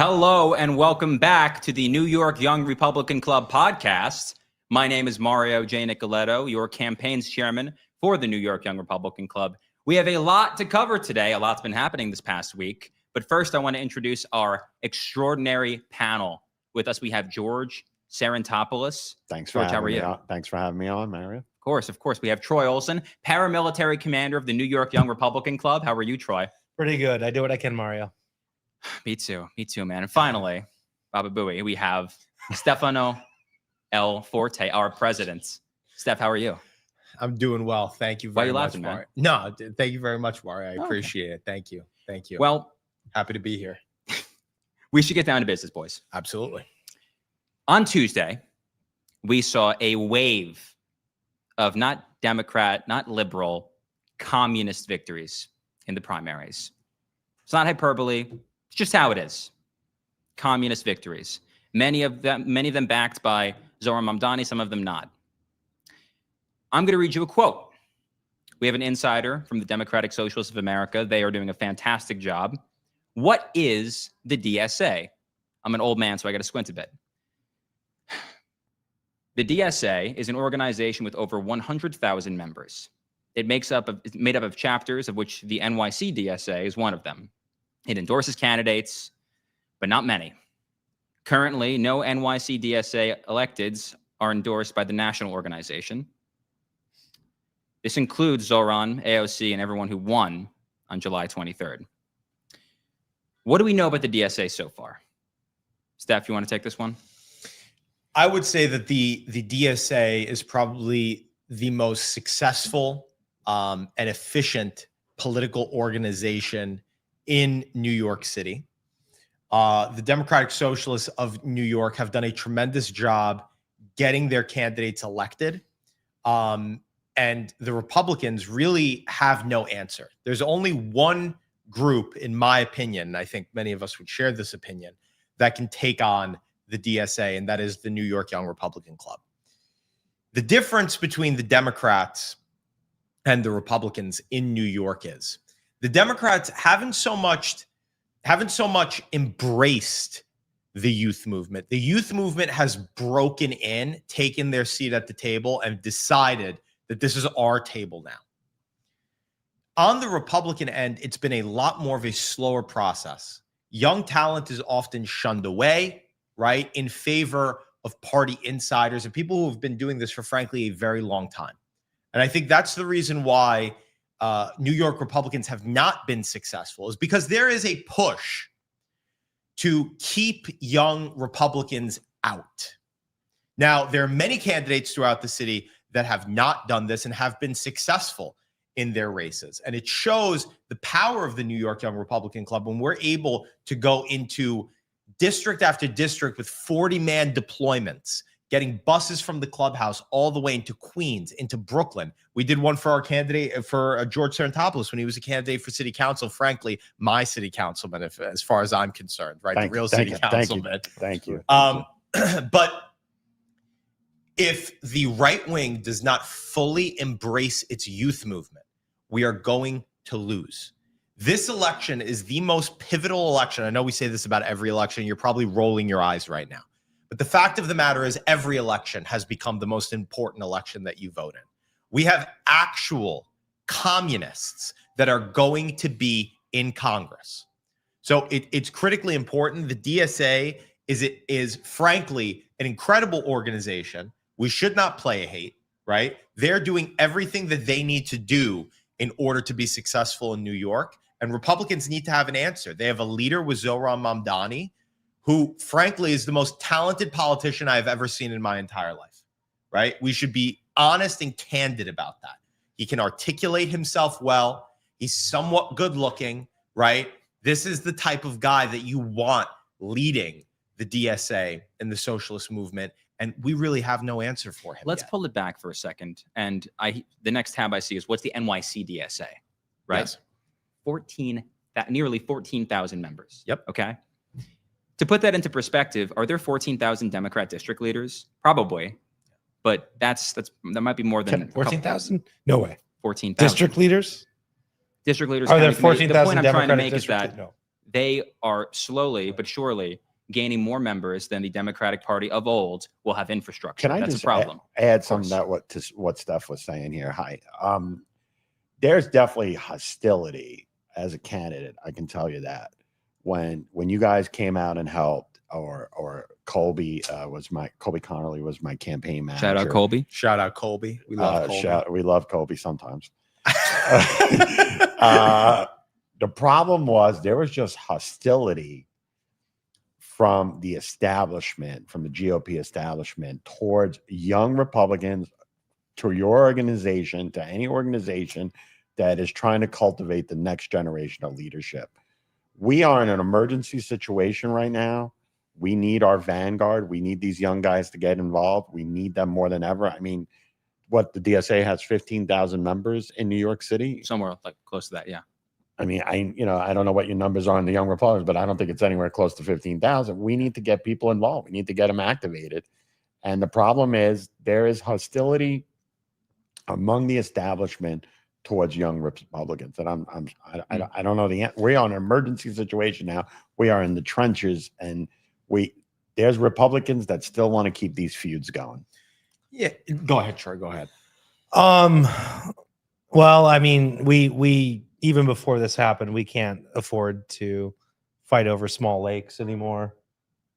Hello and welcome back to the New York Young Republican Club podcast. My name is Mario J. Nicoletto, your campaign's chairman for the New York Young Republican Club. We have a lot to cover today. A lot's been happening this past week. But first, I want to introduce our extraordinary panel. With us, we have George Sarantopoulos. Thanks George, for how are you? Thanks for having me on, Mario. Of course. We have Troy Olson, paramilitary commander of the New York Young Republican Club. How are you, Troy? Pretty good. I do what I can, Mario. Me too, man. And finally, Baba Booey, we have Stefano L. Forte, our president. Steph, how are you? I'm doing well. Thank you very much, Mario. No, thank you very much, Mario. I appreciate it. Thank you. Well, happy to be here. We should get down to business, boys. Absolutely. On Tuesday, we saw a wave of not Democrat, not liberal, communist victories in the primaries. It's not hyperbole. It's just how it is. Communist victories. Many of them backed by Zohran Mamdani, some of them not. I'm going to read you a quote. We have an insider from the Democratic Socialists of America. They are doing a fantastic job. What is the DSA? I'm an old man, so I got to squint a bit. The DSA is an organization with over 100,000 members. It's made up of chapters, of which the NYC DSA is one of them. It endorses candidates, but not many. Currently, no NYC DSA electeds are endorsed by the national organization. This includes Zohran, AOC, and everyone who won on July 23rd. What do we know about the DSA so far? Steph, you want to take this one? I would say that the DSA is probably the most successful and efficient political organization in New York City. The Democratic Socialists of New York have done a tremendous job getting their candidates elected. And the Republicans really have no answer. There's only one group, in my opinion, and I think many of us would share this opinion, that can take on the DSA, and that is the New York Young Republican Club. The difference between the Democrats and the Republicans in New York is the Democrats haven't so much embraced the youth movement. The youth movement has broken in, taken their seat at the table, and decided that this is our table now. On the Republican end, it's been a lot more of a slower process. Young talent is often shunned away, right, in favor of party insiders and people who have been doing this for, frankly, a very long time. And I think that's the reason why New York Republicans have not been successful, is because there is a push to keep young Republicans out. Now, there are many candidates throughout the city that have not done this and have been successful in their races. And it shows the power of the New York Young Republican Club when we're able to go into district after district with 40-man deployments, getting buses from the clubhouse all the way into Queens, into Brooklyn. We did one for our candidate, for George Sarantopoulos, when he was a candidate for city council. Frankly, my city councilman, as far as I'm concerned, right? The real city councilman. Thank you. But if the right wing does not fully embrace its youth movement, we are going to lose. This election is the most pivotal election. I know we say this about every election. You're probably rolling your eyes right now. But the fact of the matter is every election has become the most important election that you vote in. We have actual communists that are going to be in Congress. So it's critically important. The DSA is frankly an incredible organization. We should not play hate, right? They're doing everything that they need to do in order to be successful in New York. And Republicans need to have an answer. They have a leader with Zohran Mamdani, who frankly is the most talented politician I've ever seen in my entire life, right? We should be honest and candid about that. He can articulate himself well. He's somewhat good looking, right? This is the type of guy that you want leading the DSA and the socialist movement. And we really have no answer for him. Let's pull it back for a second. And the next tab I see is what's the NYC DSA, right? Yes. Nearly 14,000 members. Yep. Okay. To put that into perspective, are there 14,000 Democrat district leaders? Probably, but that might be more than 14,000. No way. 14,000 district leaders. District leaders. Are there 14,000 The point I'm trying to Democratic make is that no. they are slowly but surely gaining more members than the Democratic Party of old will have infrastructure. Can I That's just a problem. add something to what Steph was saying here? Hi. There's definitely hostility as a candidate. I can tell you that when you guys came out and helped, or Colby Connerly was my campaign manager. Shout out Colby. Shout out Colby. We love Colby. We love Colby sometimes. The problem was there was just hostility from the establishment, from the GOP establishment towards young Republicans, to your organization, to any organization that is trying to cultivate the next generation of leadership. We are in an emergency situation right now. We need our vanguard. We need these young guys to get involved. We need them more than ever. I mean, what, the DSA has 15,000 members in New York City? Somewhere like close to that, yeah. I mean, I don't know what your numbers are in the young Republicans, but I don't think it's anywhere close to 15,000. We need to get people involved. We need to get them activated. And the problem is there is hostility among the establishment towards young Republicans. And I don't know the answer. We're on an emergency situation now. We are in the trenches, and there's Republicans that still want to keep these feuds going. Yeah, go ahead, Troy. Go ahead. Well, I mean, we even before this happened, we can't afford to fight over small lakes anymore.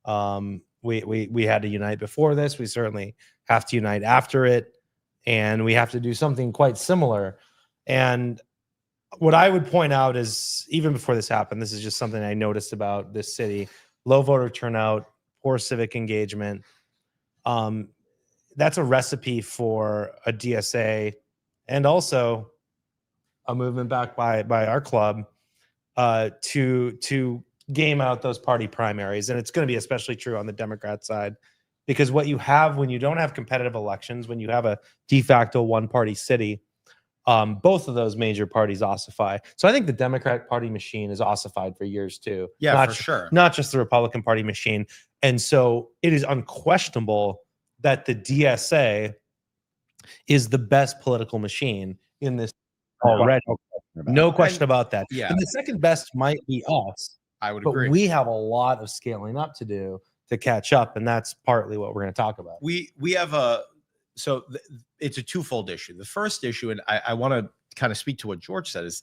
We had to unite before this. We certainly have to unite after it, and we have to do something quite similar. And what I would point out is, even before this happened, this is just something I noticed about this city: low voter turnout, poor civic engagement. That's a recipe for a DSA, and also a movement backed by our club to game out those party primaries. And it's going to be especially true on the Democrat side, because what you have when you don't have competitive elections, when you have a de facto one-party city, both of those major parties ossify. So I think the Democratic Party machine is ossified for years too. Yeah, for sure. Not just the Republican Party machine. And so it is unquestionable that the DSA is the best political machine in this already. No question about that. Yeah. And the second best might be us. I would But agree. we have a lot of scaling up to do to catch up, and that's partly what we're going to talk about. We have it's a twofold issue. The first issue, and I want to kind of speak to what George said, is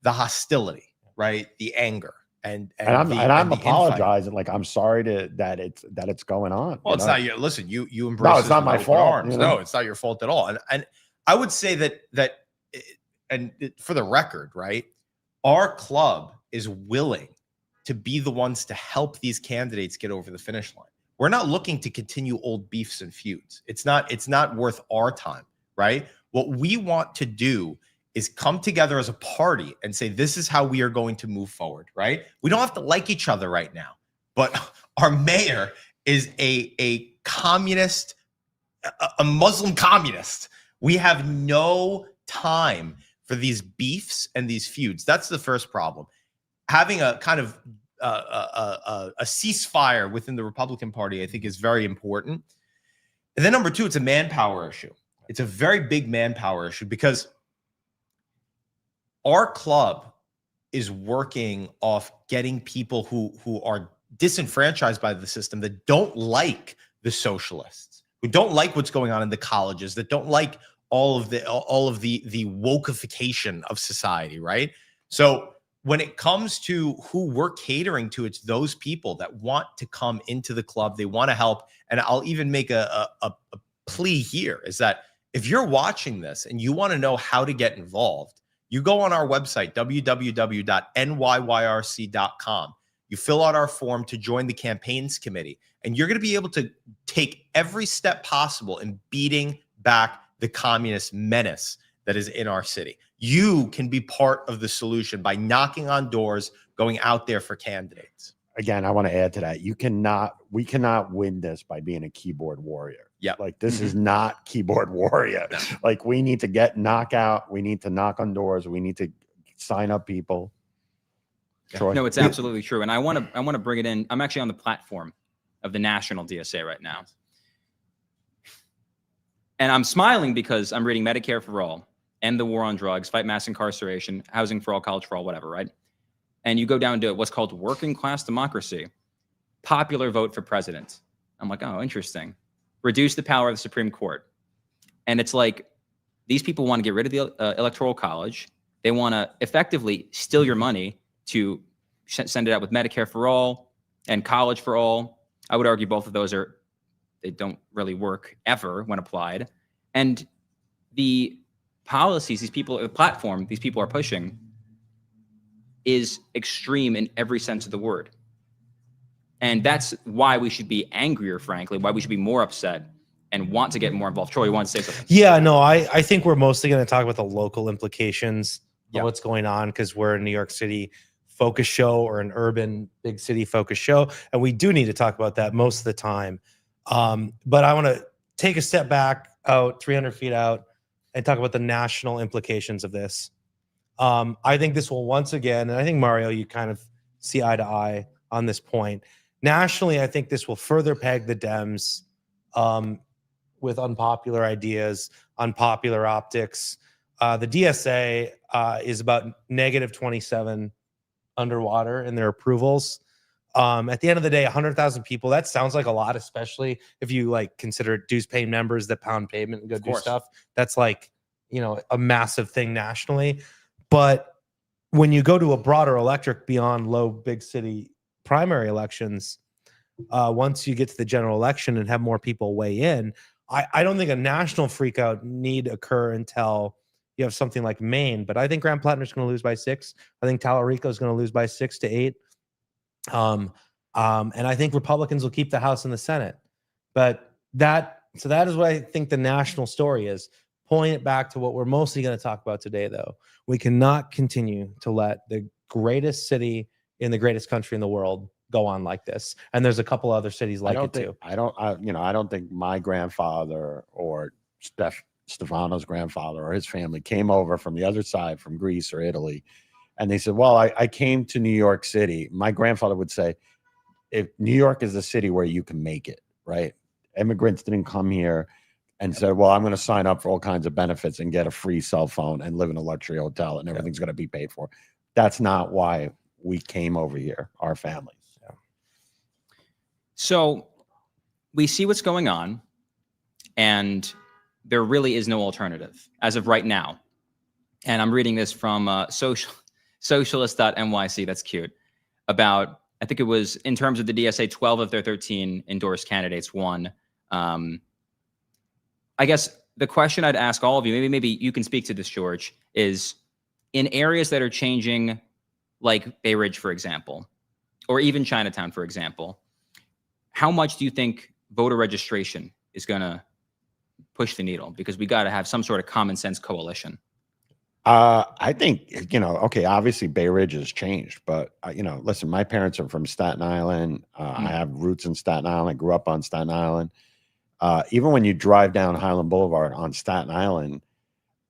the hostility, right? The anger, and I'm apologizing. Like, I'm sorry that it's going on. Well, it's not your. Listen, you embrace. No, it's not my fault. No, it's not your fault at all. And I would say that for the record, right, our club is willing to be the ones to help these candidates get over the finish line. We're not looking to continue old beefs and feuds. It's not worth our time, right? What we want to do is come together as a party and say, this is how we are going to move forward, right? We don't have to like each other right now, but our mayor is a communist, a Muslim communist. We have no time for these beefs and these feuds. That's the first problem. Having a kind of a ceasefire within the Republican Party, I think, is very important. And then number two, it's a manpower issue. It's a very big manpower issue, because our club is working off getting people who are disenfranchised by the system, that don't like the socialists, who don't like what's going on in the colleges, that don't like all of the wokeification of society, right? So when it comes to who we're catering to, it's those people that want to come into the club. They want to help. And I'll even make a plea here, is that if you're watching this and you want to know how to get involved, you go on our website, www.NYYRC.com. You fill out our form to join the campaigns committee, and you're going to be able to take every step possible in beating back the communist menace that is in our city. You can be part of the solution by knocking on doors, going out there for candidates. Again, I want to add to that. We cannot win this by being a keyboard warrior. Yeah. Like, this is not keyboard warrior. No. Like, we need to get knockout. We need to knock on doors. We need to sign up people. Troy? No, it's absolutely true. And I want to bring it in. I'm actually on the platform of the national DSA right now. And I'm smiling because I'm reading Medicare for All, End the War on Drugs, Fight Mass Incarceration, Housing for All, College for All, whatever, right? and you go down to what's called working class democracy, popular vote for president. I'm like, oh, interesting. Reduce the power of the Supreme Court. And it's like, these people want to get rid of the Electoral College. They want to effectively steal your money to send it out with Medicare for all and college for all. I would argue both of those they don't really work ever when applied. And the policies the platform these people are pushing is extreme in every sense of the word. And that's why we should be angrier, frankly, why we should be more upset and want to get more involved. Troy, you want to say something? Yeah, no, I think we're mostly going to talk about the local implications Yeah. of what's going on, because we're a New York City focus show or an urban big city focus show. And we do need to talk about that most of the time. But I want to take a step back out 300 feet out and talk about the national implications of this. I think this will once again, and I think Mario, you kind of see eye to eye on this point. Nationally, I think this will further peg the Dems with unpopular ideas, unpopular optics. The DSA is about -27 underwater in their approvals. At the end of the day, 100,000 people, that sounds like a lot, especially if you like consider dues paying members that pound pavement and go do stuff. That's like, a massive thing nationally. But when you go to a broader electorate beyond low big city primary elections, once you get to the general election and have more people weigh in, I don't think a national freakout need occur until you have something like Maine. But I think Grand Platner's is going to lose by 6. I think Tallarico is going to lose by 6 to 8. And I think Republicans will keep the House and the Senate. But that is what I think the national story is. Pulling it back to what we're mostly going to talk about today, though, we cannot continue to let the greatest city in the greatest country in the world go on like this. And there's a couple other cities like it too. I don't think my grandfather or Stefano's grandfather or his family came over from the other side, from Greece or Italy, and they said, well, I came to New York City. My grandfather would say, if New York is the city where you can make it, right? Immigrants didn't come here and said, well, I'm going to sign up for all kinds of benefits and get a free cell phone and live in a luxury hotel and everything's going to be paid for. That's not why we came over here, our families. So we see what's going on, and there really is no alternative as of right now. And I'm reading this from socialist.nyc, that's cute, about, I think it was, in terms of the DSA, 12 of their 13 endorsed candidates won. I guess the question I'd ask all of you, maybe you can speak to this, George, is in areas that are changing, like Bay Ridge, for example, or even Chinatown, for example, how much do you think voter registration is going to push the needle? Because we got to have some sort of common sense coalition. I think, okay, obviously Bay Ridge has changed, but, listen, my parents are from Staten Island. I have roots in Staten Island. I grew up on Staten Island. Even when you drive down Highland Boulevard on Staten Island,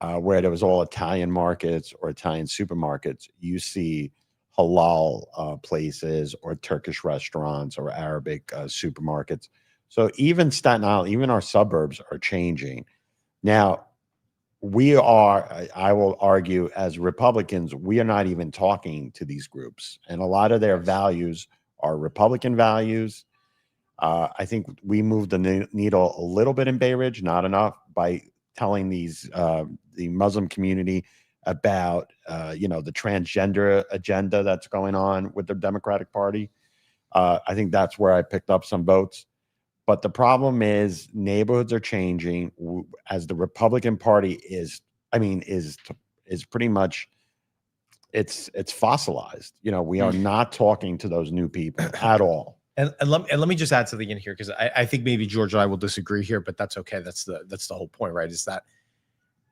where there was all Italian markets or Italian supermarkets, you see halal places or Turkish restaurants or Arabic supermarkets. So even Staten Island, even our suburbs are changing. Now, I will argue, as Republicans, we are not even talking to these groups. And a lot of their values are Republican values. I think we moved the needle a little bit in Bay Ridge, not enough, by telling the Muslim community about the transgender agenda that's going on with the Democratic Party. I think that's where I picked up some votes. But the problem is neighborhoods are changing as the Republican Party is pretty much it's fossilized. We are not talking to those new people at all. And let me just add something in here, because I think maybe George and I will disagree here, but that's okay. That's the whole point, right? Is that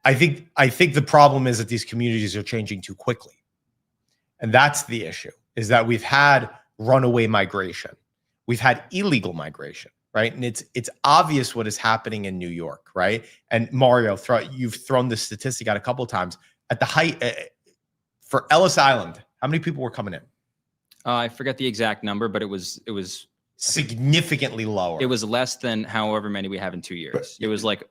I think the problem is that these communities are changing too quickly. And that's the issue, is that we've had runaway migration. We've had illegal migration, right? And it's obvious what is happening in New York, right? And Mario, you've thrown this statistic out a couple of times. At the height, for Ellis Island, how many people were coming in? I forget the exact number, but it was significantly lower. It was less than however many we have in 2 years. It was like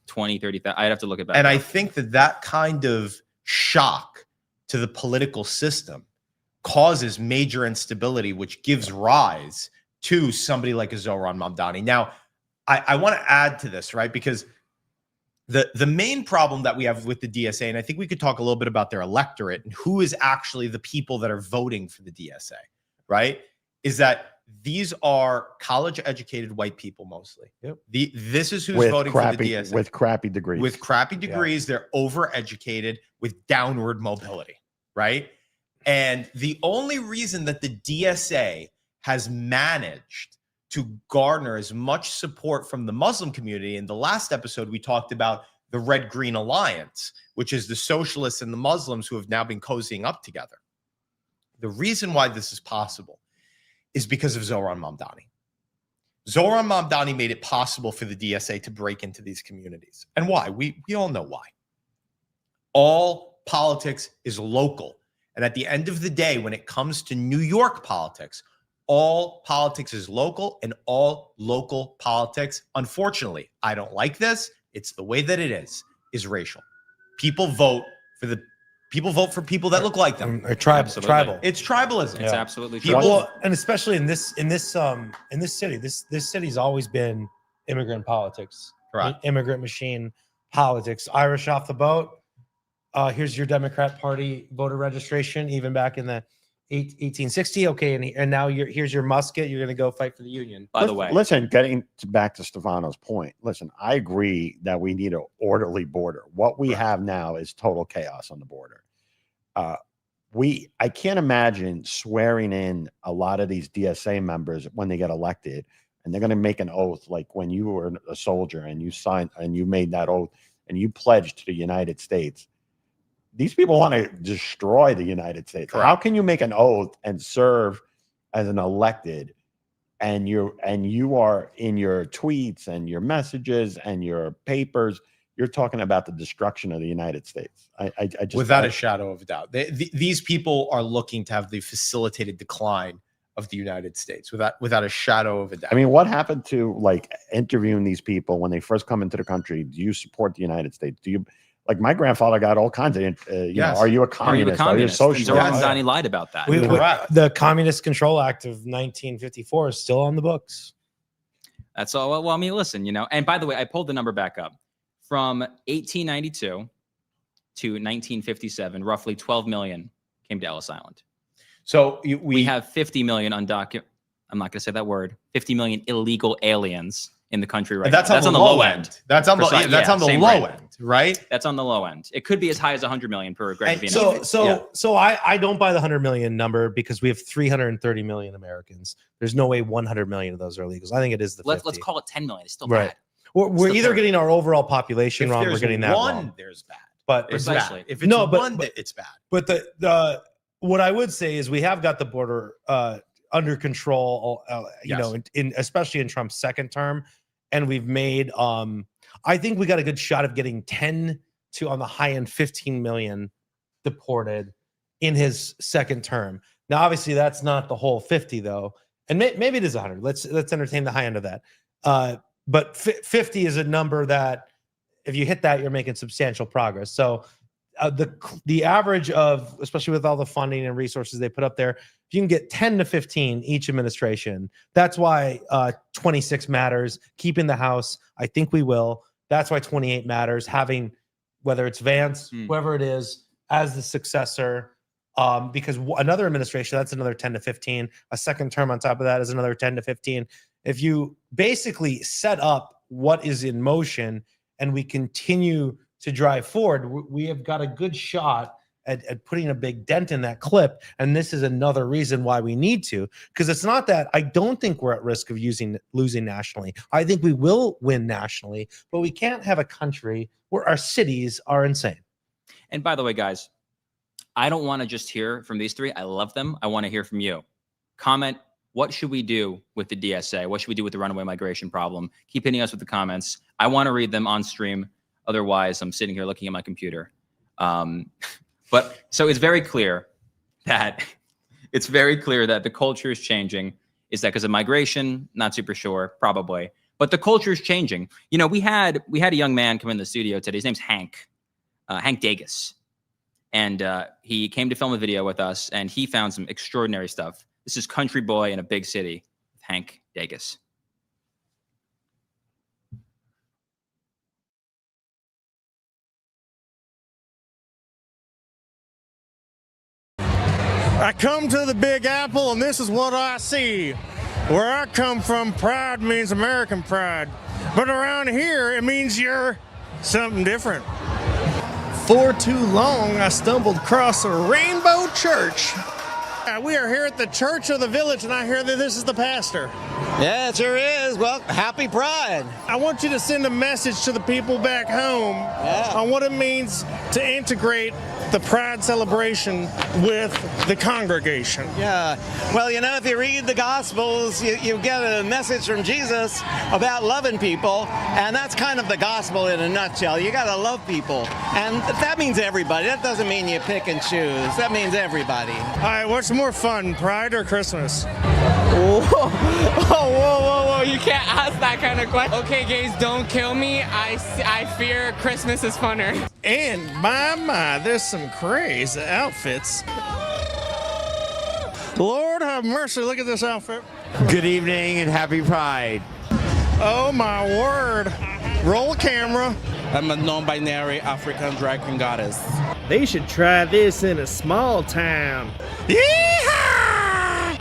20, 30,000. I'd have to look at that. And I think that kind of shock to the political system causes major instability, which gives rise to somebody like a Zohran Mamdani. Now, I want to add to this, right? Because the main problem that we have with the DSA, and I think we could talk a little bit about their electorate and who is actually the people that are voting for the DSA, right? Is that these are college-educated white people mostly. Yep. This is who's with voting crappy, for the DSA. with crappy degrees. With crappy degrees, they're overeducated with downward mobility, right? And the only reason that the DSA has managed to garner as much support from the Muslim community, in the last episode, we talked about the Red-Green Alliance, which is the socialists and the Muslims who have now been cozying up together. The reason why this is possible is because of Zohran Mamdani. Zohran Mamdani made it possible for the DSA to break into these communities. And why? We all know why. All politics is local. And at the end of the day, when it comes to New York politics, all politics is local, and all local politics, unfortunately, I don't like this, it's the way that it is racial. People vote for people that look like them. Or tribal. It's tribalism. It's absolutely true. Well, and especially in this city, this city's always been immigrant politics. Correct. Immigrant machine politics. Irish off the boat. Here's your Democrat Party voter registration, even back in the 1860. Okay, and now here's your musket. You're going to go fight for the Union. By the way, listen, getting back to Stefano's point, listen, I agree that we need an orderly border. What we have now is total chaos on the border. I can't imagine swearing in a lot of these DSA members when they get elected, and they're going to make an oath like when you were a soldier and you signed and you made that oath and you pledged to the United States. These people want to destroy the United States. Correct. How can you make an oath and serve as an elected, and you are in your tweets and your messages and your papers, you're talking about the destruction of the United States? I just without a shadow of a doubt, these people are looking to have the facilitated decline of the United States without a shadow of a doubt. I mean, what happened to like interviewing these people when they first come into the country? Do you support the United States? Do you? Like my grandfather got all kinds of, Yes. Are you a communist? Are you a socialist? Zohran Mamdani lied about that. The Communist Control Act of 1954 is still on the books. That's all. Well, I mean, listen, and by the way, I pulled the number back up. From 1892 to 1957, roughly 12 million came to Ellis Island. So we have 50 million undocumented, I'm not going to say that word, 50 million illegal aliens in the country right now. That's on the low end. That's on the low end, right? That's on the low end. It could be as high as 100 million per Greg. So I don't buy the 100 million number because we have 330 million Americans. There's no way 100 million of those are illegals. I think it is the 50. Let's call it 10 million. It's still right. bad. We're either getting our overall population wrong, we're getting that wrong. There's bad. But precisely. If it's one, it's bad. But the what I would say is we have got the border under control, especially in Trump's second term. And we've made, I think we got a good shot of getting 10 to, on the high end, 15 million deported in his second term. Now, obviously, that's not the whole 50, though. And maybe it is 100. Let's entertain the high end of that. But 50 is a number that, if you hit that, you're making substantial progress. So the average of, especially with all the funding and resources they put up there, if you can get 10 to 15 each administration, that's why 26 matters. Keeping the House, I think we will. That's why 28 matters. Having, whether it's Vance, whoever it is, as the successor, because another administration, that's another 10 to 15. A second term on top of that is another 10 to 15. If you basically set up what is in motion and we continue to drive forward, we have got a good shot at putting a big dent in that clip. And this is another reason why we need to, because it's not that I don't think we're at risk of losing nationally. I think we will win nationally, but we can't have a country where our cities are insane. And by the way, guys, I don't want to just hear from these three. I love them. I want to hear from you. Comment, what should we do with the DSA? What should we do with the runaway migration problem? Keep hitting us with the comments. I want to read them on stream. Otherwise, I'm sitting here looking at my computer. But so it's very clear that the culture is changing. Is that because of migration? Not super sure, probably. But the culture is changing. We had a young man come in the studio today. His name's Hank Dagus. And he came to film a video with us, and he found some extraordinary stuff. This is Country Boy in a Big City with Hank Dagus. I come to the Big Apple and this is what I see. Where I come from, pride means American pride. But around here, it means you're something different. For too long, I stumbled across a rainbow church. We are here at the Church of the Village, and I hear that this is the pastor. Yeah, it sure is. Well, happy Pride. I want you to send a message to the people back home on what it means to integrate the Pride celebration with the congregation. Yeah. Well, you know, if you read the Gospels, you get a message from Jesus about loving people, and that's kind of the gospel in a nutshell. You got to love people, and that means everybody. That doesn't mean you pick and choose. That means everybody. All right, what's more fun, Pride or Christmas? Whoa, you can't ask that kind of question. Okay, gays, don't kill me. I fear Christmas is funner. And my, there's some crazy outfits. Lord have mercy, look at this outfit. Good evening and happy Pride. Oh my word. Roll camera. I'm a non-binary African drag queen goddess. They should try this in a small town. Yeehaw!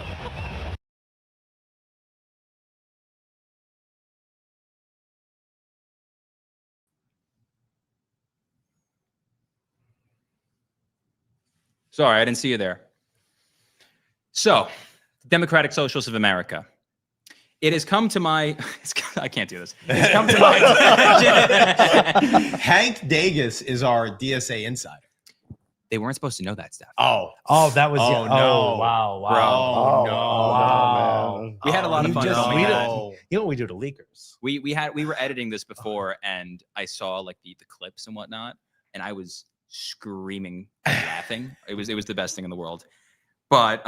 Sorry, I didn't see you there. So, Democratic Socialists of America. It has come to my... I can't do this. It's come to my... Hank Dagus is our DSA insider. They weren't supposed to know that stuff. Oh, that was Oh, it. no. Oh, wow. Oh, no. Wow. man. We had a lot of You fun. just- filming we that. don't- You know what we do to leakers? We were editing this before, and I saw like the clips and whatnot, and I was screaming and laughing. It was the best thing in the world. But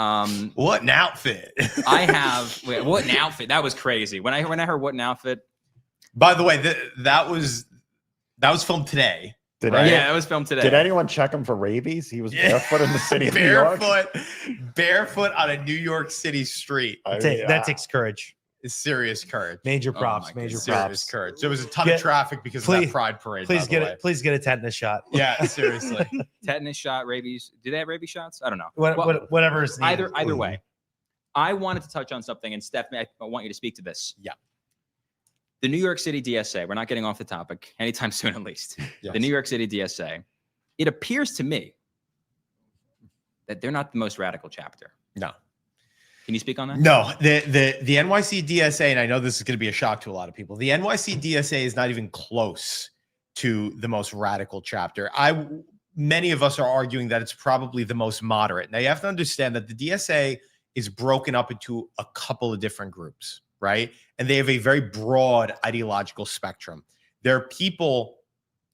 What an outfit. I have what an outfit. That was crazy. When I heard what an outfit. By the way, that was filmed today. Did Right. Yeah, it was filmed today. Did anyone check him for rabies? He was barefoot in the city of New York. Barefoot on a New York City street. That takes courage. Is serious courage. Major Oh props. my Major God. Serious props. courage. There was a ton Get- of traffic because of please- that Pride parade. Please by the get way. it. Please get a tetanus shot. Yeah, seriously. Tetanus shot, rabies. Do they have rabies shots? I don't know. Whatever is needed. Either way, I wanted to touch on something, and Stephanie, I want you to speak to this. Yeah. The New York City DSA. We're not getting off the topic anytime soon, at least. Yes. The New York City DSA. It appears to me that they're not the most radical chapter. No. Can you speak on that? No, the NYC DSA, and I know this is going to be a shock to a lot of people. The NYC DSA is not even close to the most radical chapter. Many of us are arguing that it's probably the most moderate. Now you have to understand that the DSA is broken up into a couple of different groups, right? And they have a very broad ideological spectrum. There are people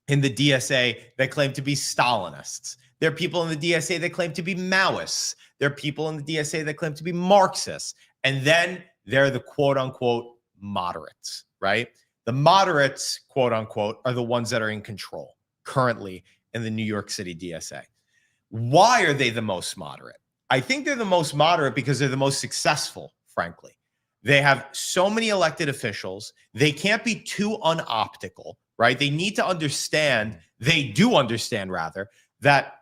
in the DSA that claim to be Stalinists. There are people in the DSA that claim to be Maoists. There are people in the DSA that claim to be Marxists. And then there are the quote unquote moderates, right? The moderates, quote unquote, are the ones that are in control currently in the New York City DSA. Why are they the most moderate? I think they're the most moderate because they're the most successful, frankly. They have so many elected officials. They can't be too unoptical, right? They need to understand, they do understand rather, that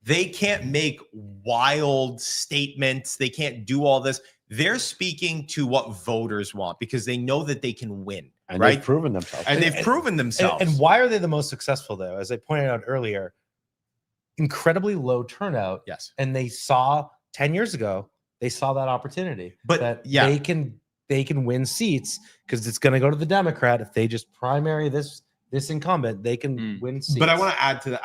they can't make wild statements. They can't do all this. They're speaking to what voters want because they know that they can win, And right? they've proven themselves. And they've proven themselves. And why are they the most successful, though? As I pointed out earlier, incredibly low turnout. Yes. And they saw 10 years ago, they saw that opportunity. But, that yeah. they can win seats because it's going to go to the Democrat. If they just primary this incumbent, they can win seats. But I want to add to that.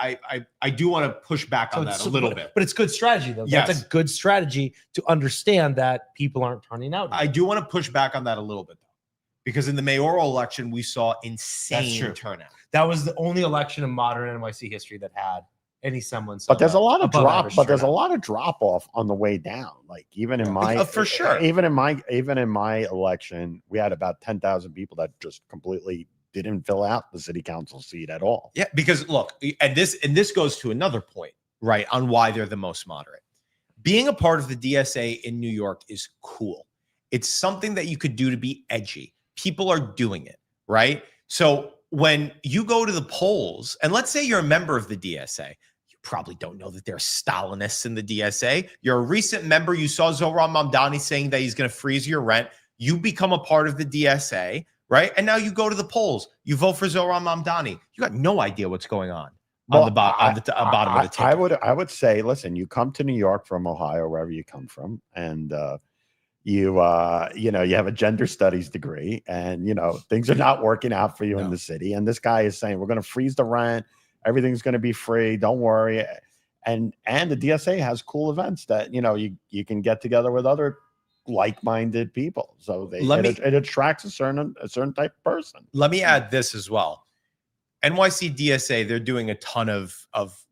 I do want to push back on that a little bit. But it's good strategy, though. Yes. That's a good strategy to understand that people aren't turning out. I do want to push back on that a little bit, though, because in the mayoral election, we saw insane true. turnout. That was the only election in modern NYC history that had any semblance. But there's a lot of above drop. average But there's a turnout. lot of drop off on the way down. Like even in my, For sure. even in my election, we had about 10,000 people that just completely didn't fill out the city council seat at all. Yeah, because look, and this goes to another point, right, on why they're the most moderate. Being a part of the DSA in New York is cool. It's something that you could do to be edgy. People are doing it, right? So when you go to the polls, and let's say you're a member of the DSA, you probably don't know that there are Stalinists in the DSA. You're a recent member. You saw Zohran Mamdani saying that he's going to freeze your rent. You become a part of the DSA, right? And now you go to the polls. You vote for Zohran Mamdani. You got no idea what's going on the bottom of the ticket. I would say, listen, you come to New York from Ohio, wherever you come from, and you have a gender studies degree, and things are not working out for you in the city. And this guy is saying, we're going to freeze the rent. Everything's going to be free. Don't worry. And the DSA has cool events that, you can get together with other like-minded people. So it attracts a certain type of person. Let me add this as well. NYC DSA, they're doing a ton of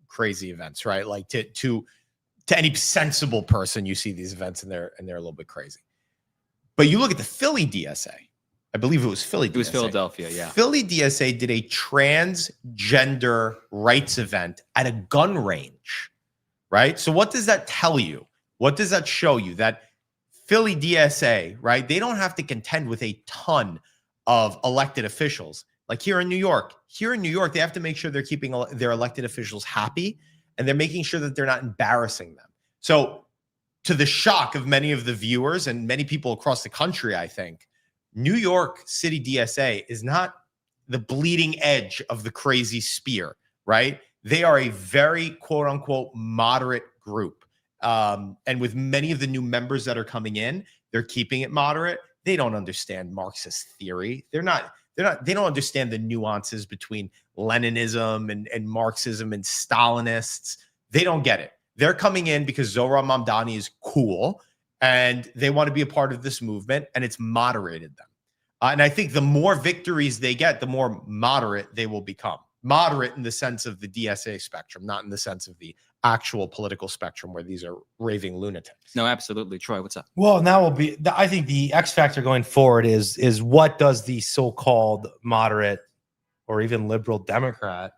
crazy events, right? Like to any sensible person, you see these events and they're a little bit crazy. But you look at the Philly DSA, I believe it was Philly DSA. It was Philadelphia, yeah. Philly DSA did a transgender rights event at a gun range, right? So what does that tell you? What does that show you? That Philly DSA, right? They don't have to contend with a ton of elected officials. Like here in New York, they have to make sure they're keeping their elected officials happy, and they're making sure that they're not embarrassing them. So to the shock of many of the viewers and many people across the country, I think, New York City DSA is not the bleeding edge of the crazy spear, right? They are a very quote unquote moderate group. And with many of the new members that are coming in, they're keeping it moderate. They don't understand Marxist theory. They don't understand the nuances between Leninism and Marxism and Stalinists. They don't get it. They're coming in because Zohran Mamdani is cool and they want to be a part of this movement, and it's moderated them. And I think the more victories they get, the more moderate they will become. Moderate in the sense of the DSA spectrum, not in the sense of the actual political spectrum where these are raving lunatics. No, absolutely. Troy, what's up? Well, and that will be, I think the X factor going forward is what does the so-called moderate or even liberal Democrat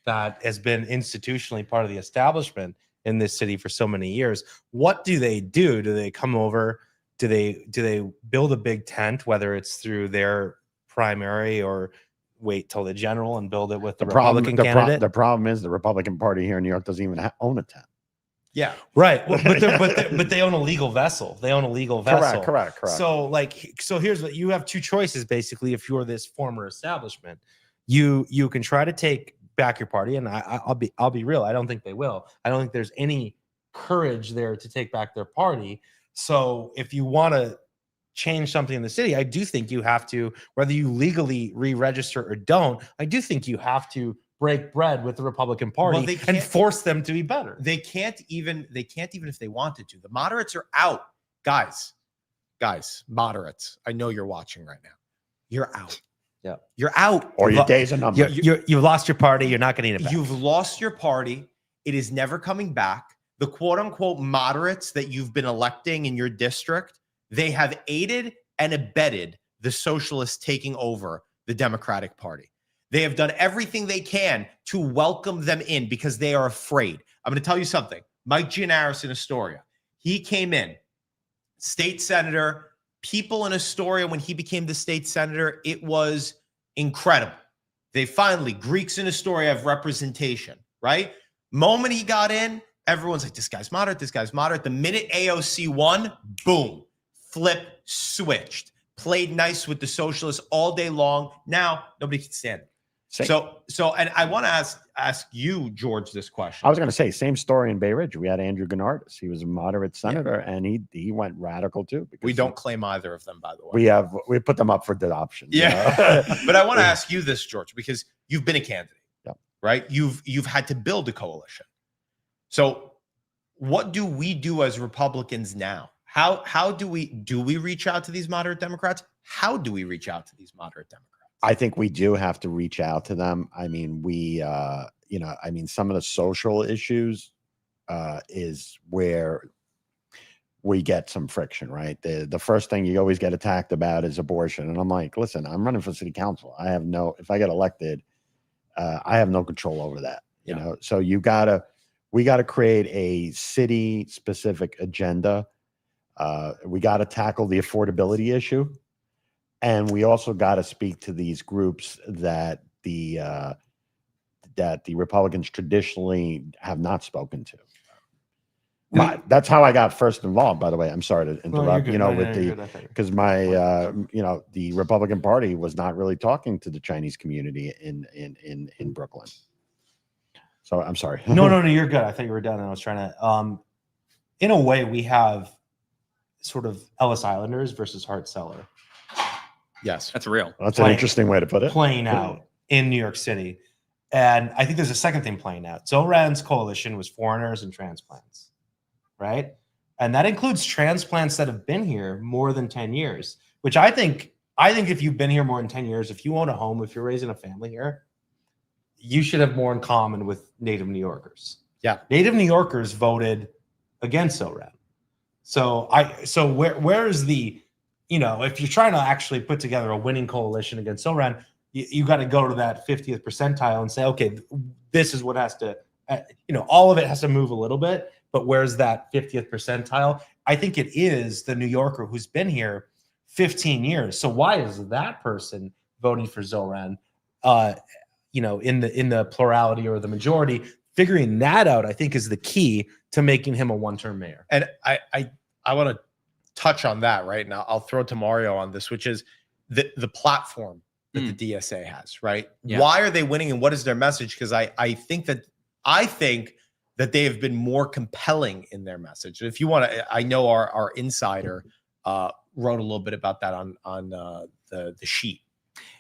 that has been institutionally part of the establishment in this city for so many years, what do they do? Do they come over? Do they build a big tent, whether it's through their primary or wait till the general and build it with the Republican candidate? The problem is the Republican Party here in New York doesn't even own a tent. Yeah, right. Well, but they own a legal vessel. They own a legal vessel. Correct. So here's what you have: two choices basically. If you're this former establishment, you can try to take back your party, and I'll be real. I don't think they will. I don't think there's any courage there to take back their party. So if you want to change something in the city, I do think you have to, whether you legally re-register or don't, I do think you have to break bread with the Republican Party and force them to be better. They can't even if they wanted to. The moderates are out. Guys, moderates. I know you're watching right now. You're out. Yeah. You're out. Or your days are numbered. You've lost your party. You're not going to get it back. You've lost your party. It is never coming back. The quote unquote moderates that you've been electing in your district, they have aided and abetted the socialists taking over the Democratic Party. They have done everything they can to welcome them in because they are afraid. I'm going to tell you something. Mike Gianaris in Astoria, he came in, state senator. People in Astoria, when he became the state senator, it was incredible. Greeks in Astoria have representation, right? Moment he got in, everyone's like, this guy's moderate, this guy's moderate. The minute AOC won, boom, flip, switched, played nice with the socialists all day long. Now, nobody can stand it. And I want to ask you, George, this question. I was going to say, same story in Bay Ridge. We had Andrew Gennardis. He was a moderate senator, and he went radical too. We don't claim either of them, by the way. We put them up for adoption. Yeah, but I want to ask you this, George, because you've been a candidate, right? You've had to build a coalition. So, what do we do as Republicans now? How do we reach out to these moderate Democrats? How do we reach out to these moderate Democrats? I think we do have to reach out to them. I mean, some of the social issues is where we get some friction, right? The first thing you always get attacked about is abortion. And I'm like, listen, I'm running for city council. If I get elected, I have no control over that, you know? So we got to create a city-specific agenda. We got to tackle the affordability issue, and we also got to speak to these groups that the Republicans traditionally have not spoken to. That's how I got first involved, by the way. I'm sorry to interrupt, because the Republican Party was not really talking to the Chinese community in Brooklyn. So I'm sorry. No, you're good. I thought you were done. And I was trying to, in a way, we have sort of Ellis Islanders versus Hart Cellar. Yes, that's real. That's an interesting way to put it. Playing out in New York City. And I think there's a second thing playing out. Zoran's coalition was foreigners and transplants, right? And that includes transplants that have been here more than 10 years, which I think if you've been here more than 10 years, if you own a home, if you're raising a family here, you should have more in common with native New Yorkers. Yeah. Native New Yorkers voted against Zoran. So where is the, if you're trying to actually put together a winning coalition against Zoran, you got to go to that 50th percentile and say, okay, this is what has to, all of it has to move a little bit, but where's that 50th percentile? I think it is the New Yorker who's been here 15 years. So why is that person voting for Zoran? In the plurality or the majority? Figuring that out, I think, is the key to making him a one-term mayor. And I want to touch on that right now. I'll throw to Mario on this, which is the platform that the DSA has, right? Yeah. Why are they winning and what is their message? Because I think that they have been more compelling in their message. If you want to, I know our insider wrote a little bit about that on the sheet.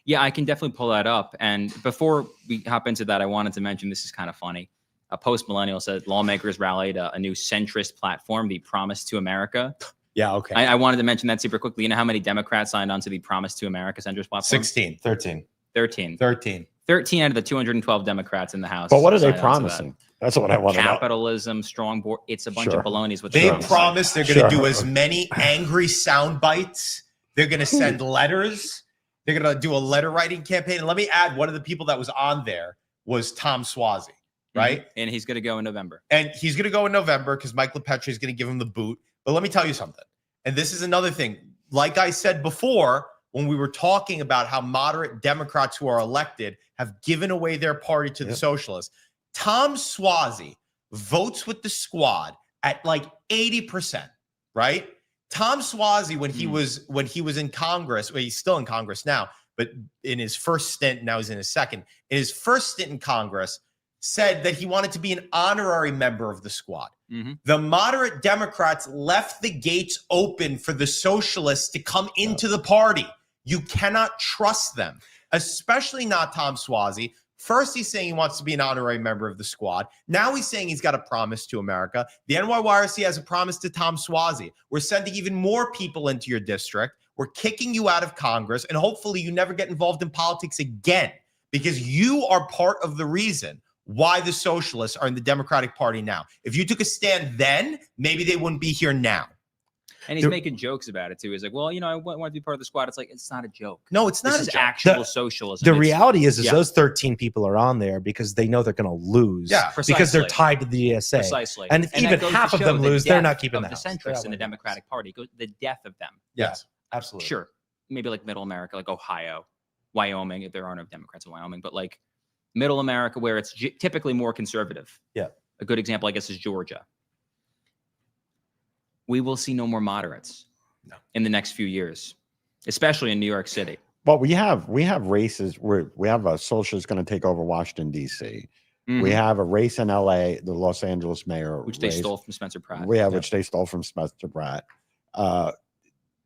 Yeah, I can definitely pull that up. And before we hop into that, I wanted to mention, this is kind of funny. A post-millennial said lawmakers rallied a new centrist platform, the Promise to America. Yeah, okay. I wanted to mention that super quickly. You know how many Democrats signed on to the Promise to America centrist platform? 13 out of the 212 Democrats in the House. But what are they promising? That's what I want to know. Capitalism, strong board. It's a bunch of baloney. What they promise they're going to do as many angry sound bites. They're going to send letters. They're going to do a letter writing campaign. And let me add, one of the people that was on there was Tom Suozzi, right? Mm-hmm. And he's going to go in November. Because Mike LaPetri is going to give him the boot. But let me tell you something. And this is another thing. Like I said before, when we were talking about how moderate Democrats who are elected have given away their party to the socialists, Tom Suozzi votes with the squad at like 80%, right? Tom Suozzi, when he was in Congress, well, he's still in Congress now, but in his first stint, now he's in his second. In his first stint in Congress, said that he wanted to be an honorary member of the squad. Mm-hmm. The moderate Democrats left the gates open for the socialists to come into the party. You cannot trust them, especially not Tom Suozzi. First, he's saying he wants to be an honorary member of the squad. Now he's saying he's got a promise to America. The NYYRC has a promise to Tom Suozzi. We're sending even more people into your district. We're kicking you out of Congress, and hopefully you never get involved in politics again, because you are part of the reason why the socialists are in the Democratic Party now. If you took a stand then, maybe they wouldn't be here now. And he's making jokes about it too. He's like, well, I want to be part of the squad. It's like, it's not a joke. No, it's not. This is actual socialism. The reality is those 13 people are on there because they know they're going to lose. Yeah, precisely. Because they're tied to the DSA. Precisely. And if even half of them lose, they're not keeping the centrists in the Democratic Party. The death of them. Yes, absolutely. Sure. Maybe like middle America, like Ohio, Wyoming, if there are no Democrats in Wyoming, but like middle America, where it's typically more conservative. Yeah. A good example, I guess, is Georgia. We will see no more moderates in the next few years, especially in New York City. Well, we have races where we have a socialist going to take over Washington, D.C. Mm-hmm. We have a race in L.A., the Los Angeles mayor. Which they stole from Spencer Pratt. Which they stole from Spencer Pratt.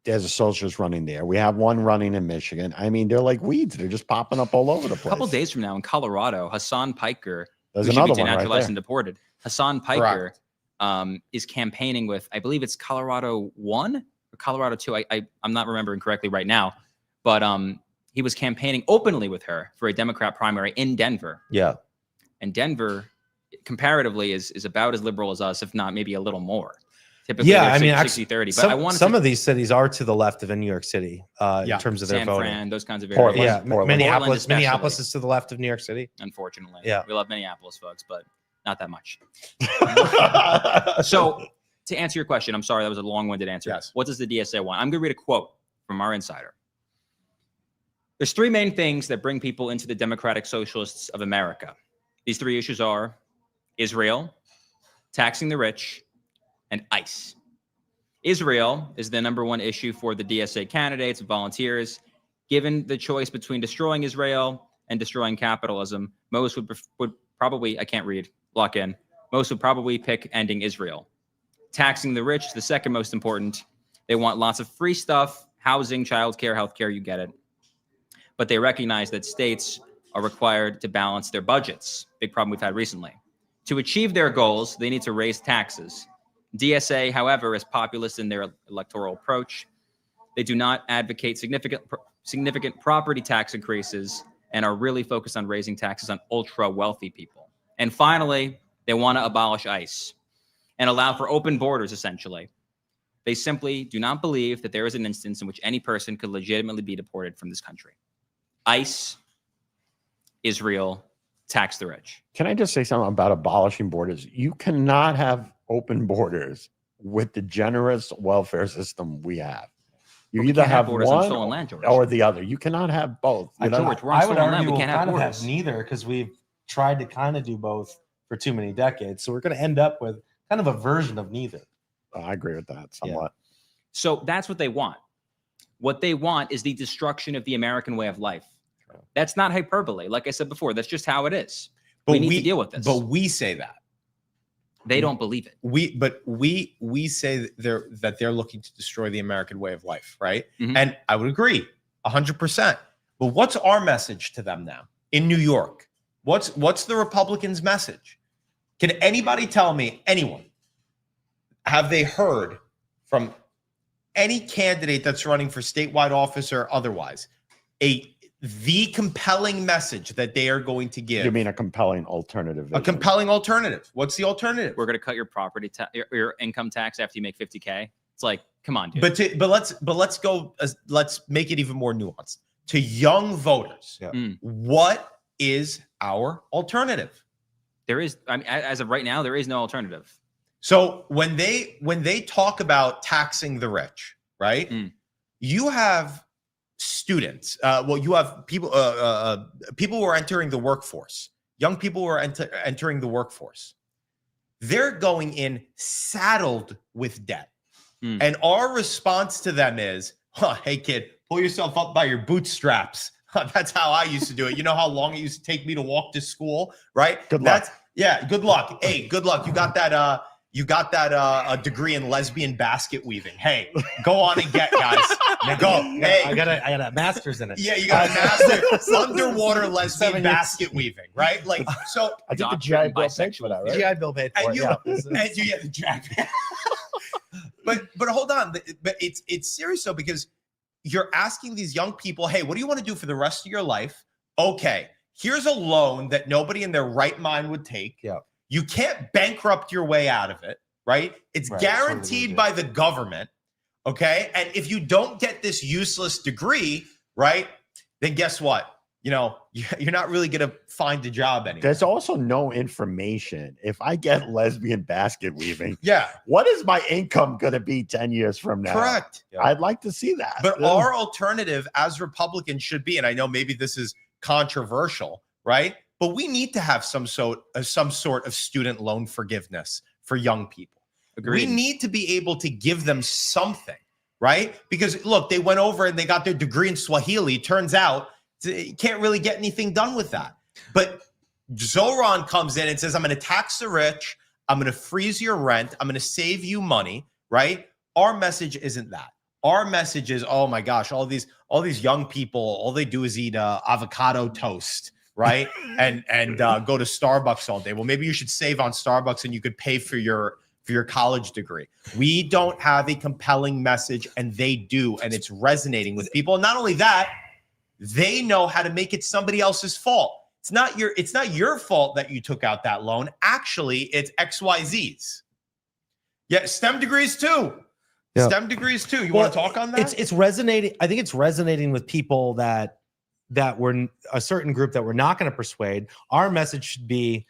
There's a socialist running there. We have one running in Michigan. I mean, they're like weeds. They're just popping up all over the place. A couple of days from now in Colorado, Hassan Piker, there's who another should be one denaturalized right and deported. Hassan Piker is campaigning with, I believe it's Colorado 1 or Colorado 2. I'm not remembering correctly right now, but he was campaigning openly with her for a Democrat primary in Denver. Yeah. And Denver, comparatively, is about as liberal as us, if not maybe a little more. Typically, I mean, 60-30. But some of these cities are to the left of New York City in terms of their voting. San Fran, those kinds of areas. Minneapolis is to the left of New York City. Unfortunately. Yeah. We love Minneapolis, folks, but not that much. So to answer your question, I'm sorry, that was a long-winded answer. Yes. What does the DSA want? I'm going to read a quote from our insider. There's three main things that bring people into the Democratic Socialists of America. These three issues are Israel, taxing the rich, and ICE. Israel is the #1 issue for the DSA candidates and volunteers. Given the choice between destroying Israel and destroying capitalism, most would probably, I can't read, lock in. Most would probably pick ending Israel. Taxing the rich is the second most important. They want lots of free stuff, housing, childcare, healthcare, you get it. But they recognize that states are required to balance their budgets. Big problem we've had recently. To achieve their goals, they need to raise taxes. DSA, however, is populist in their electoral approach. They do not advocate significant property tax increases and are really focused on raising taxes on ultra wealthy people. And finally, they want to abolish ICE and allow for open borders, essentially. They simply do not believe that there is an instance in which any person could legitimately be deported from this country. ICE, Israel, tax the rich. Can I just say something about abolishing borders? You cannot have open borders with the generous welfare system we have. You either have borders on one stolen land, George. or the other. You cannot have both. You know? George, we're on I would stolen land. argue We we'll can't have kind of have borders. neither because we've tried to kind of do both for too many decades. So we're going to end up with kind of a version of neither. I agree with that somewhat. So that's what they want. What they want is the destruction of the American way of life. That's not hyperbole. Like I said before, that's just how it is. But we need to deal with this. But we say that. They don't believe it. We say that they're looking to destroy the American way of life, right? Mhm. And I would agree 100%. But what's our message to them now in New York? What's the Republicans' message? Can anybody tell me, anyone, have they heard from any candidate that's running for statewide office or otherwise the compelling message that they are going to give? You mean a compelling alternative? A vision. compelling altertive. What's the alternative? We're going to cut your property your income tax after you make 50K. It's like, come on, dude. Let's make it even more nuanced. To young voters, what is our alternative? There is, I mean, as of right now, there is no alternative. So when they talk about taxing the rich, right? You have students. You have people who are entering the workforce. Young people who are entering the workforce. They're going in saddled with debt, and our response to them is, "Hey kid, pull yourself up by your bootstraps." That's how I used to do it. You know how long it used to take me to walk to school, right? Good luck. Good luck. Hey, good luck. You got that. You got that a degree in lesbian basket weaving. Hey, go on and get, guys. Go. Hey, I got a master's in it. yeah, you got a master underwater lesbian basket weaving, right? Like, so I think the Doctrine GI Bill paid for bisexual. that, right? GI Bill paid for and it. you, Yeah. and you get the jack. but hold on, but it's serious though, because you're asking these young people, hey, what do you want to do for the rest of your life? Okay, here's a loan that nobody in their right mind would take. Yeah. You can't bankrupt your way out of it, right? It's Right, guaranteed by the government, okay? And if you don't get this useless degree, right, then guess what? You know, you're not really going to find a job anymore. There's also no information. If I get lesbian basket weaving, Yeah, what is my income going to be 10 years from now? correct. I'd like to see that. But our alternative as Republicans should be, and I know maybe this is controversial, right? But we need to have some sort of student loan forgiveness for young people. Agreed. We need to be able to give them something, right? Because look, they went over and they got their degree in Swahili. Turns out you can't really get anything done with that. But Zoran comes in and says, I'm going to tax the rich. I'm going to freeze your rent. I'm going to save you money, right? Our message isn't that. Our message is, oh my gosh, all these young people, all they do is eat avocado toast, right? and go to Starbucks all day. Well, maybe you should save on Starbucks and you could pay for your college degree. We don't have a compelling message, and they do, and it's resonating with people. And not only that, they know how to make it somebody else's fault. It's not your fault that you took out that loan. Actually, it's XYZ's. Yeah, STEM degrees too. Yeah. STEM degrees too. You Well, want to talk on that? It's resonating. I think it's resonating with people that were a certain group that we're not going to persuade. Our message should be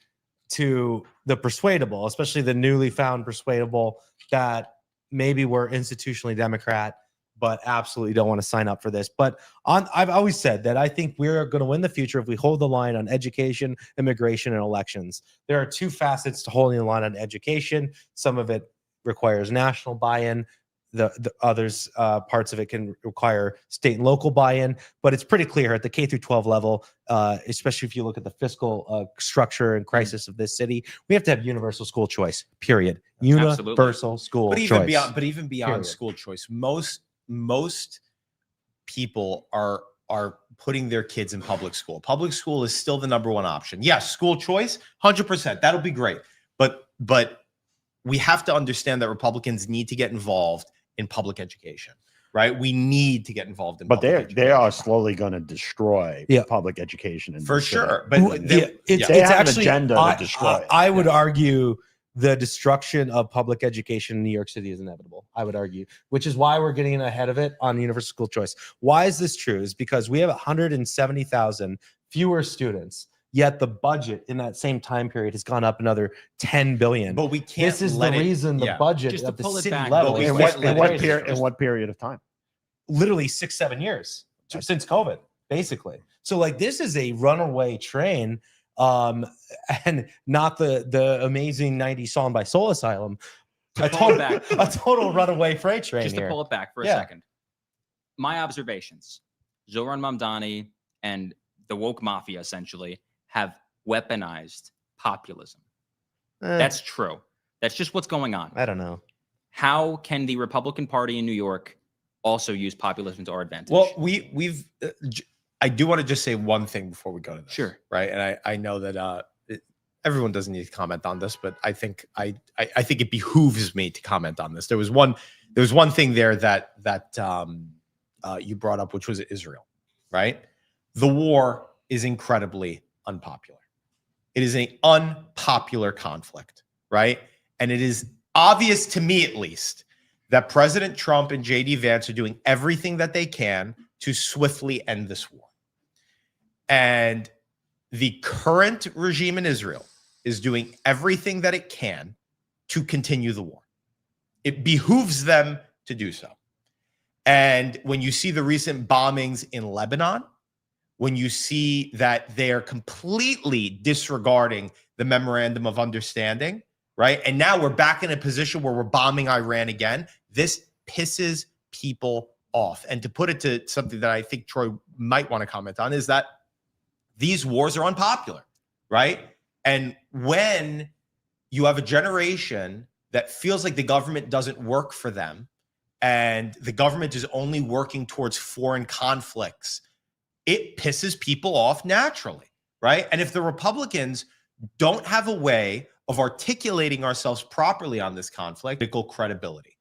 to the persuadable, especially the newly found persuadable that maybe were institutionally Democrat, but absolutely don't want to sign up for this. But I've always said that I think we're going to win the future if we hold the line on education, immigration, and elections. There are two facets to holding the line on education. Some of it requires national buy-in. The others parts of it can require state and local buy-in, but it's pretty clear at the K through 12 level, especially if you look at the fiscal structure and crisis of this city, we have to have universal school choice. Period. Universal school choice. Even beyond Period. school choice, most people are putting their kids in public school. Public school is still the number one option. Yes, school choice, 100%. That'll be great, but we have to understand that Republicans need to get involved in public education, right? We need to get involved in. But public they are education. slowly going to destroy public education in For this city. sure. But they it's have actually, an agenda to destroy it. I would argue the destruction of public education in New York City is inevitable. I would argue, which is why we're getting ahead of it on universal school choice. Why is this true? Is because we have 170,000 fewer students. Yet the budget in that same time period has gone up another 10 billion. But we can't. This is the reason the budget Just to at the pull it city back, level. but is In what period of time? literally 6-7 years since COVID, basically. So like this is a runaway train, and not the amazing 90s song by Soul Asylum. A total runaway freight train. Just here. to pull it back for a second. My observations: Zohran Mamdani and the woke mafia essentially have weaponized populism. That's true. That's just what's going on. I don't know. How can the Republican Party in New York also use populism to our advantage? Well, I do want to just say one thing before we go to this. Sure. Right. And I know that everyone doesn't need to comment on this, but I think it behooves me to comment on this. There was one thing there that you brought up, which was Israel, right? The war is incredibly unpopular. It is an unpopular conflict, right? And it is obvious to me, at least, that President Trump and JD Vance are doing everything that they can to swiftly end this war. And the current regime in Israel is doing everything that it can to continue the war. It behooves them to do so. And when you see the recent bombings in Lebanon, when you see that they are completely disregarding the memorandum of understanding, right? And now we're back in a position where we're bombing Iran again. This pisses people off. And to put it to something that I think Troy might want to comment on is that these wars are unpopular, right? And when you have a generation that feels like the government doesn't work for them and the government is only working towards foreign conflicts, it pisses people off naturally, right? And if the Republicans don't have a way of articulating ourselves properly on this conflict, political credibility.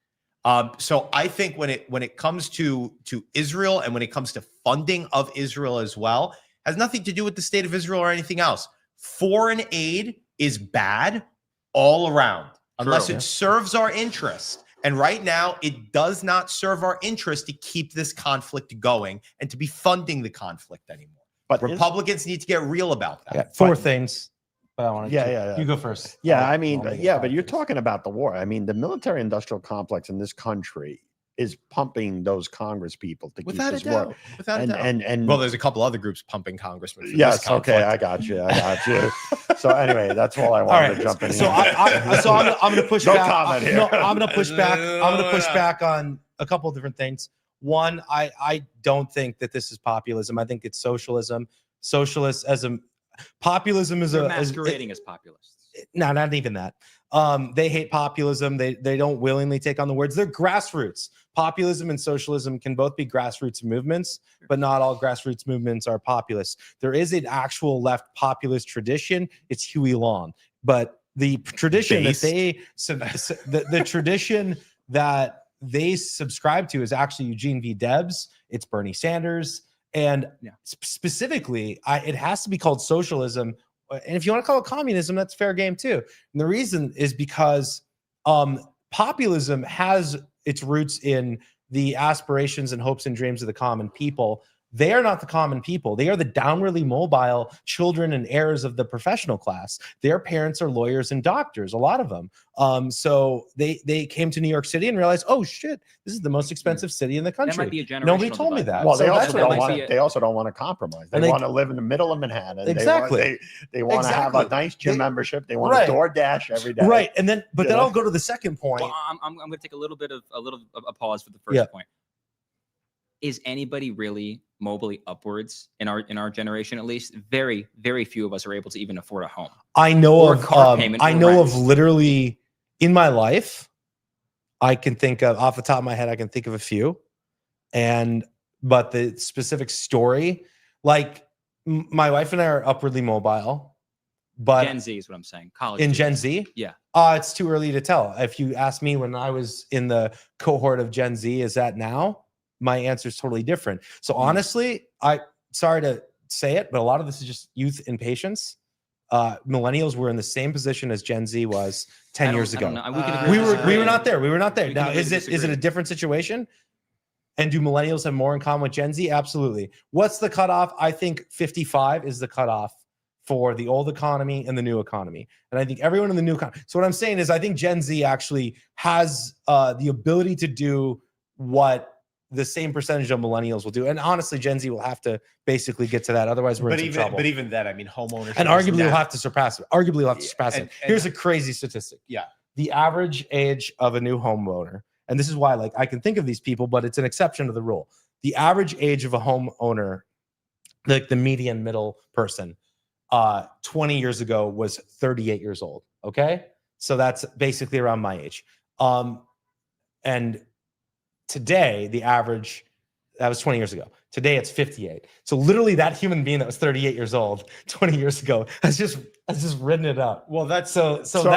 So I think when it comes to Israel and when it comes to funding of Israel as well, has nothing to do with the state of Israel or anything else. Foreign aid is bad all around, unless it serves our interest. And right now, it does not serve our interest to keep this conflict going and to be funding the conflict anymore. But Republicans need to get real about that. Four things. But I want to. You go first. But you're talking about the war. I mean, the military-industrial complex in this country is pumping those Congress people to keep this war. Without a doubt. And well, there's a couple other groups pumping congressmen. For yes. this conflict. Okay. I got you. So anyway, that's all I wanted to jump in. So I'm going to push back. Comment here. No, I'm going to push back. I'm going to push back on a couple of different things. One, I don't think that this is populism. I think it's socialism. Populism is masquerading as populists. No, not even that. They hate populism. They don't willingly take on the words. They're grassroots. Populism and socialism can both be grassroots movements, but not all grassroots movements are populist. There is an actual left populist tradition. It's Huey Long, but the tradition the tradition that they subscribe to is actually Eugene V. Debs. It's Bernie Sanders, and specifically, it has to be called socialism. And if you want to call it communism, that's fair game too. And the reason is because populism has its roots in the aspirations and hopes and dreams of the common people. They are not the common people. They are the downwardly mobile children and heirs of the professional class. Their parents are lawyers and doctors, a lot of them. So they came to New York City and realized, oh shit, this is the most expensive city in the country. That might be a generational Nobody told me divide. that. Well, So they that's also what don't I want see. to. They also don't want to compromise. They And they- want to live in the middle of Manhattan. Exactly. They want to have a nice gym membership. They want to DoorDash every day. Right. And then, but You then know? I'll go to the second point. Well, I'm going to take a little a pause for the first point. Is anybody really mobily upwards in our generation? At least, very, very few of us are able to even afford a home. I know Or of car payment I or know rent. of literally in my life, I can think of off the top of my head, I can think of a few. But the specific story, like my wife and I are upwardly mobile, but Gen Z is what I'm saying. College in students. Gen Z, Yeah. it's too early to tell. If you ask me when I was in the cohort of Gen Z, is that now? My answer is totally different. So honestly, sorry to say it, but a lot of this is just youth impatience. Millennials were in the same position as Gen Z was 10 years ago. We were not there. We were not there. Now, is it a different situation? And do millennials have more in common with Gen Z? Absolutely. What's the cutoff? I think 55 is the cutoff for the old economy and the new economy. And I think everyone in the new economy. So what I'm saying is I think Gen Z actually has the ability to do what the same percentage of millennials will do. And honestly, Gen Z will have to basically get to that. Otherwise, we're in trouble. But even then, I mean, home ownership. And arguably we'll have to surpass it. Here's a crazy statistic. Yeah. The average age of a new homeowner, and this is why like I can think of these people, but it's an exception to the rule. The average age of a homeowner, like the median middle person, 20 years ago was 38 years old. Okay. So that's basically around my age. And today, the average, that was 20 years ago. Today, it's 58. So literally that human being that was 38 years old 20 years ago has just ridden it up. Well, that's that's kind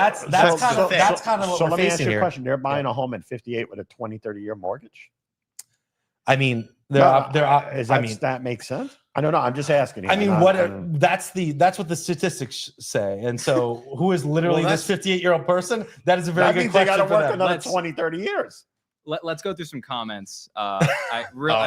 of what so we're let me ask facing you a here. question. They're buying a home at 58 with a 20, 30-year mortgage? I mean, that makes sense? I don't know. I'm just asking. I mean, that's what the statistics say. And so who is literally this 58-year-old person? That is a very good question. They got to for work them. another 20, 30 years. Let's go through some comments. I'm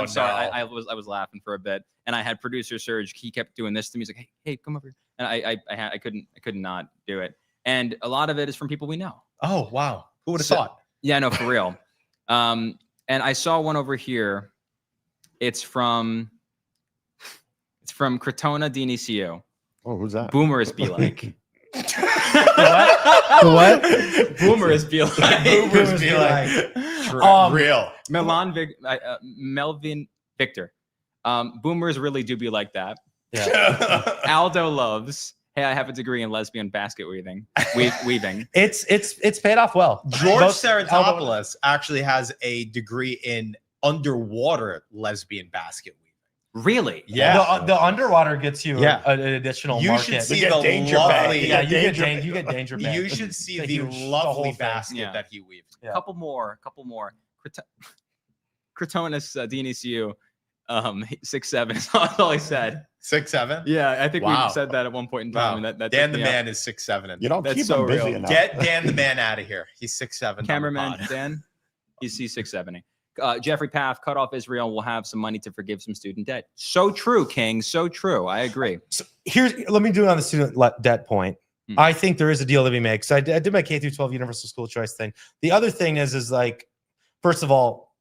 sorry. I was laughing for a bit, and I had producer Serge. He kept doing this to me. He's like, "Hey, come over here," and I could not do it. And a lot of it is from people we know. Oh wow, who would have thought? Yeah, no, for real. And I saw one over here. It's from Crotona Dinicio. Oh, who's that? Boomers be like. What? Boomers be like. Boomers be like. Real. Melvin Victor. Boomers really do be like that. Yeah. Aldo loves. Hey, I have a degree in lesbian basket weaving. It's paid off well. George Both Saratopoulos actually has a degree in underwater lesbian basket weaving. Really? Yeah. The underwater gets you Yeah. an additional You market. should see You the get danger lovely. bag. Yeah, you danger get danger bag. You should see It's a the huge- the lovely whole thing. basket Yeah. that he weaves. Yeah. Couple more. Crotonus DNECU, 6'7" That's all he said. 6'7". Yeah, I think Wow. we said that at one point in time. Wow. And that Dan the took me man is 6'7". You don't That's keep so them busy real. enough. Get Dan the man out of here. He's 6'7". out. Cameraman Dan, he's 670. Jeffrey Paff, cut off Israel, will have some money to forgive some student debt. So true, King. So true. I agree. So let me do it on the student debt point. I think there is a deal to be made. So I did my K through 12 universal school choice thing. The other thing is like, first of all,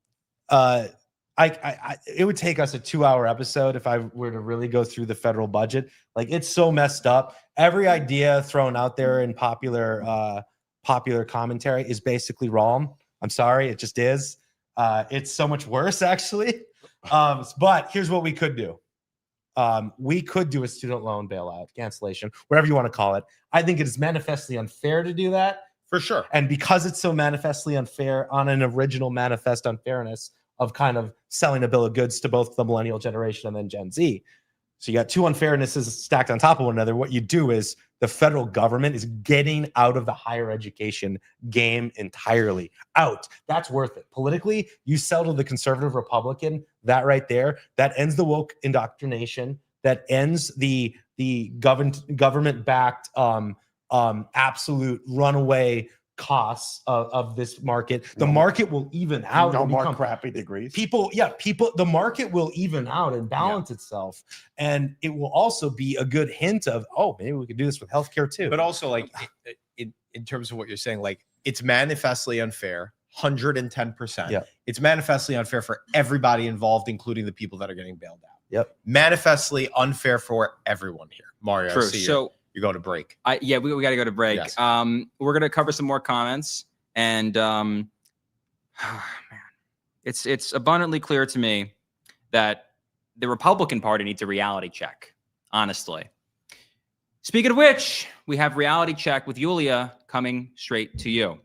it would take us a 2-hour episode if I were to really go through the federal budget. Like, it's so messed up. Every idea thrown out there in popular commentary is basically wrong. I'm sorry, it just is. It's so much worse, actually. But here's what we could do. We could do a student loan bailout, cancellation, whatever you want to call it. I think it is manifestly unfair to do that. For sure. And because it's so manifestly unfair, on an original manifest unfairness of kind of selling a bill of goods to both the millennial generation and then Gen Z. So you got two unfairnesses stacked on top of one another. What you do is the federal government is getting out of the higher education game entirely. Out. That's worth it. Politically, you sell to the conservative Republican, that right there, that ends the woke indoctrination, that ends the government-backed absolute runaway costs of this market. The market will even out. No and more become- crappy degrees. People, the market will even out and balance itself. And it will also be a good hint of, oh, maybe we could do this with healthcare too. But also, like, in terms of what you're saying, like, it's manifestly unfair, 110%. Yeah. It's manifestly unfair for everybody involved, including the people that are getting bailed out. Yep. Manifestly unfair for everyone here. Mario, True. I see you're going to break. We got to go to break. Yes. We're going to cover some more comments, and man, it's abundantly clear to me that the Republican Party needs a reality check, honestly. Speaking of which, we have reality check with Yulia coming straight to you.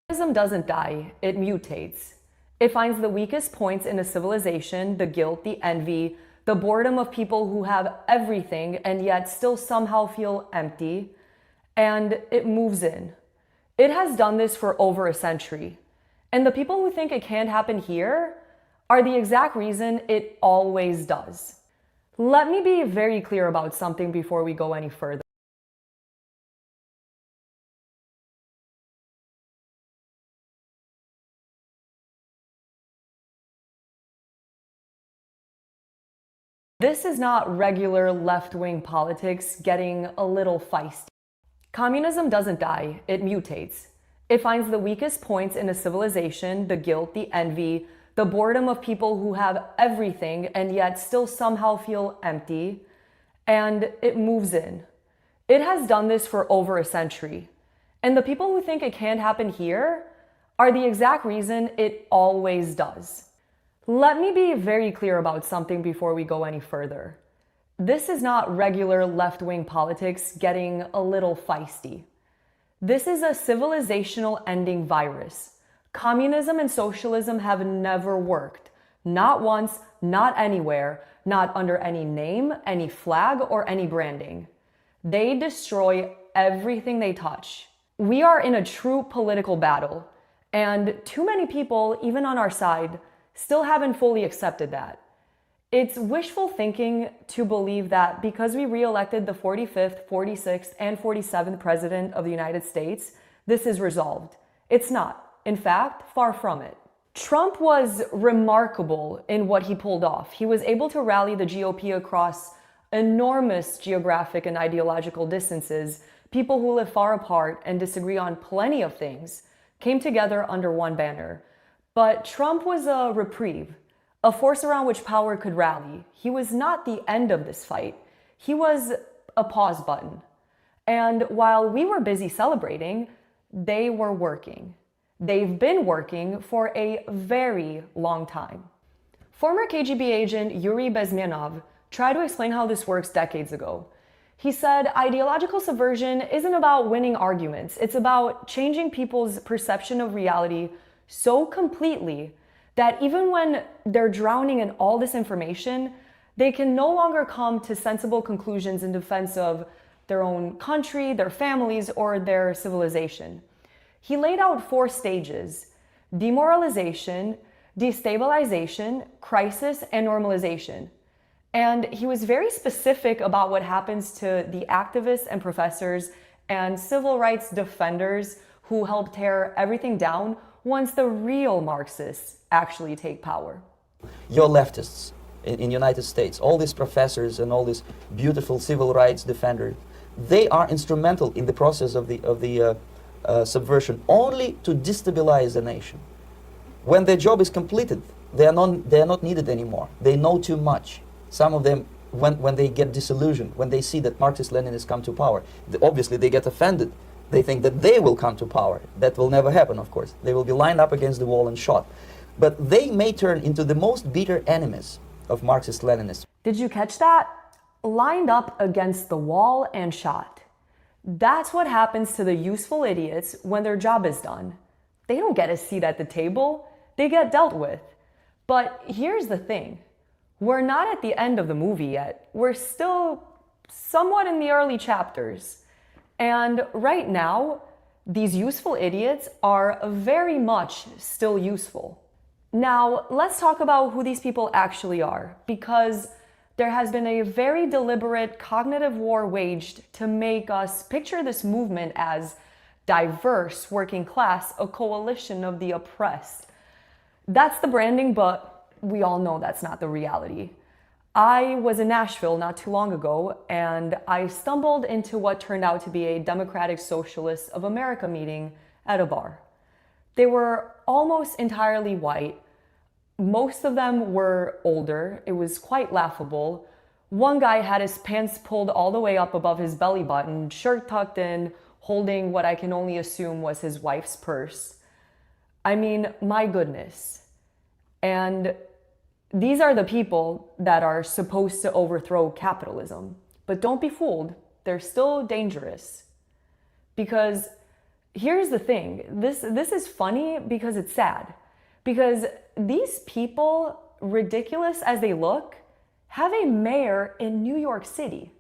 Communism doesn't die, it mutates. It finds the weakest points in a civilization, the guilt, the envy, the boredom of people who have everything and yet still somehow feel empty, and it moves in. It has done this for over a century. And the people who think it can't happen here are the exact reason it always does. Let me be very clear about something before we go any further. This is not regular left-wing politics getting a little feisty. Communism doesn't die, it mutates. It finds the weakest points in a civilization, the guilt, the envy, the boredom of people who have everything and yet still somehow feel empty, and it moves in. It has done this for over a century. And the people who think it can't happen here are the exact reason it always does. Let me be very clear about something before we go any further. This is not regular left-wing politics getting a little feisty. This is a civilizational ending virus. Communism and socialism have never worked. Not once, not anywhere, not under any name, any flag, or any branding. They destroy everything they touch. We are in a true political battle, and too many people, even on our side, still haven't fully accepted that. It's wishful thinking to believe that because we re-elected the 45th, 46th, and 47th President of the United States, this is resolved. It's not. In fact, far from it. Trump was remarkable in what he pulled off. He was able to rally the GOP across enormous geographic and ideological distances. People who live far apart and disagree on plenty of things came together under one banner. But Trump was a reprieve, a force around which power could rally. He was not the end of this fight. He was a pause button. And while we were busy celebrating, they were working. They've been working for a very long time. Former KGB agent Yuri Bezmenov tried to explain how this works decades ago. He said ideological subversion isn't about winning arguments. It's about changing people's perception of reality so completely that even when they're drowning in all this information, they can no longer come to sensible conclusions in defense of their own country, their families, or their civilization. He laid out 4 stages: demoralization, destabilization, crisis, and normalization. And he was very specific about what happens to the activists and professors and civil rights defenders who helped tear everything down once the real Marxists actually take power. Your leftists in United States, all these professors and all these beautiful civil rights defenders, they are instrumental in the process of the subversion only to destabilize the nation. When their job is completed, they are not needed anymore. They know too much. Some of them, when they get disillusioned, when they see that Marxist-Leninists come to power, obviously they get offended. They think that they will come to power. That will never happen, of course. They will be lined up against the wall and shot. But they may turn into the most bitter enemies of Marxist-Leninists. Did you catch that? Lined up against the wall and shot. That's what happens to the useful idiots when their job is done. They don't get a seat at the table. They get dealt with. But here's the thing. We're not at the end of the movie yet. We're still somewhat in the early chapters. And right now, these useful idiots are very much still useful. Now, let's talk about who these people actually are, because there has been a very deliberate cognitive war waged to make us picture this movement as diverse, working class, a coalition of the oppressed. That's the branding, but we all know that's not the reality. I was in Nashville not too long ago, and I stumbled into what turned out to be a Democratic Socialists of America meeting at a bar. They were almost entirely white. Most of them were older. It was quite laughable. One guy had his pants pulled all the way up above his belly button, shirt tucked in, holding what I can only assume was his wife's purse. I mean, my goodness. And these are the people that are supposed to overthrow capitalism. But don't be fooled, they're still dangerous. Because here's the thing, this is funny because it's sad. Because these people, ridiculous as they look, have a mayor in New York City.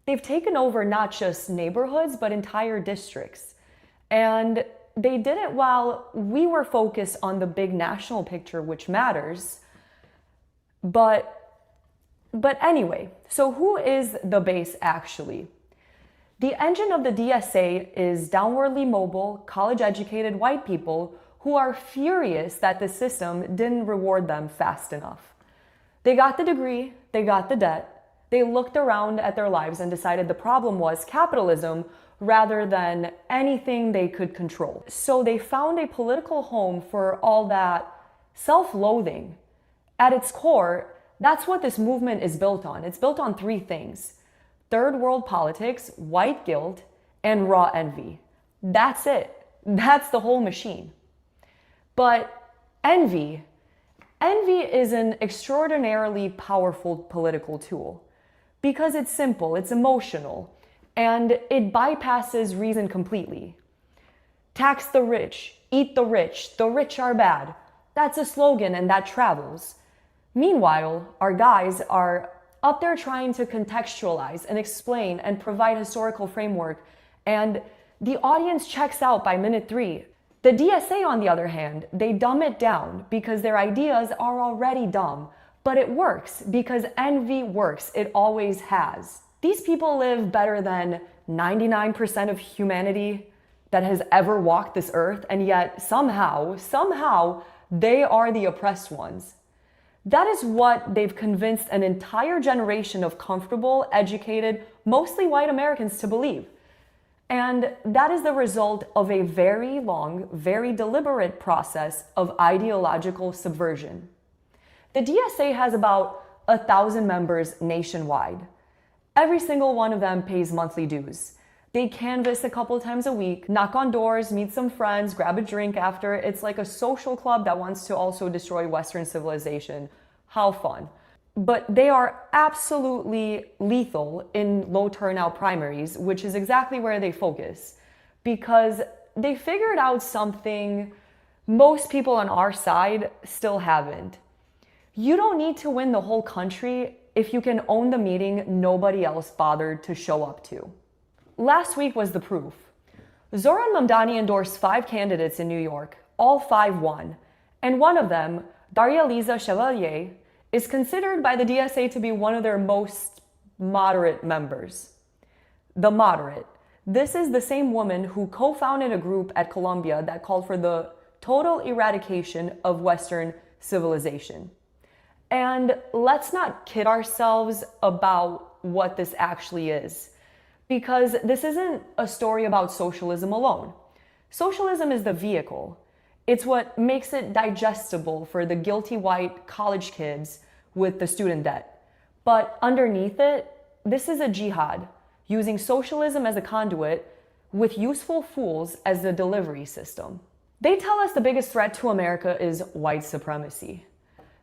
They've taken over not just neighborhoods, but entire districts. And they did it while we were focused on the big national picture, which matters. But anyway, so who is the base actually? The engine of the DSA is downwardly mobile, college-educated white people who are furious that the system didn't reward them fast enough. They got the degree, they got the debt, they looked around at their lives and decided the problem was capitalism rather than anything they could control. So they found a political home for all that self-loathing. At its core, that's what this movement is built on. It's built on three things: third world politics, white guilt, and raw envy. That's it. That's the whole machine. But envy is an extraordinarily powerful political tool because it's simple, it's emotional, and it bypasses reason completely. Tax the rich, eat the rich are bad. That's a slogan and that travels. Meanwhile, our guys are up there trying to contextualize and explain and provide historical framework, and the audience checks out by minute 3. The DSA, on the other hand, they dumb it down because their ideas are already dumb, but it works because envy works. It always has. These people live better than 99% of humanity that has ever walked this earth, and yet somehow, they are the oppressed ones. That is what they've convinced an entire generation of comfortable, educated, mostly white Americans to believe. And that is the result of a very long, very deliberate process of ideological subversion. The DSA has about 1,000 members nationwide. Every single one of them pays monthly dues. They canvass a couple times a week, knock on doors, meet some friends, grab a drink after. It's like a social club that wants to also destroy Western civilization. How fun. But they are absolutely lethal in low turnout primaries, which is exactly where they focus, because they figured out something most people on our side still haven't. You don't need to win the whole country if you can own the meeting nobody else bothered to show up to. Last week was the proof. Zoran Mamdani endorsed 5 candidates in New York. All 5 won. And one of them, Daria Liza Chevalier, is considered by the DSA to be one of their most moderate members. The moderate. This is the same woman who co-founded a group at Columbia that called for the total eradication of Western civilization. And let's not kid ourselves about what this actually is, because this isn't a story about socialism alone. Socialism is the vehicle. It's what makes it digestible for the guilty white college kids with the student debt. But underneath it, this is a jihad, using socialism as a conduit with useful fools as the delivery system. They tell us the biggest threat to America is white supremacy.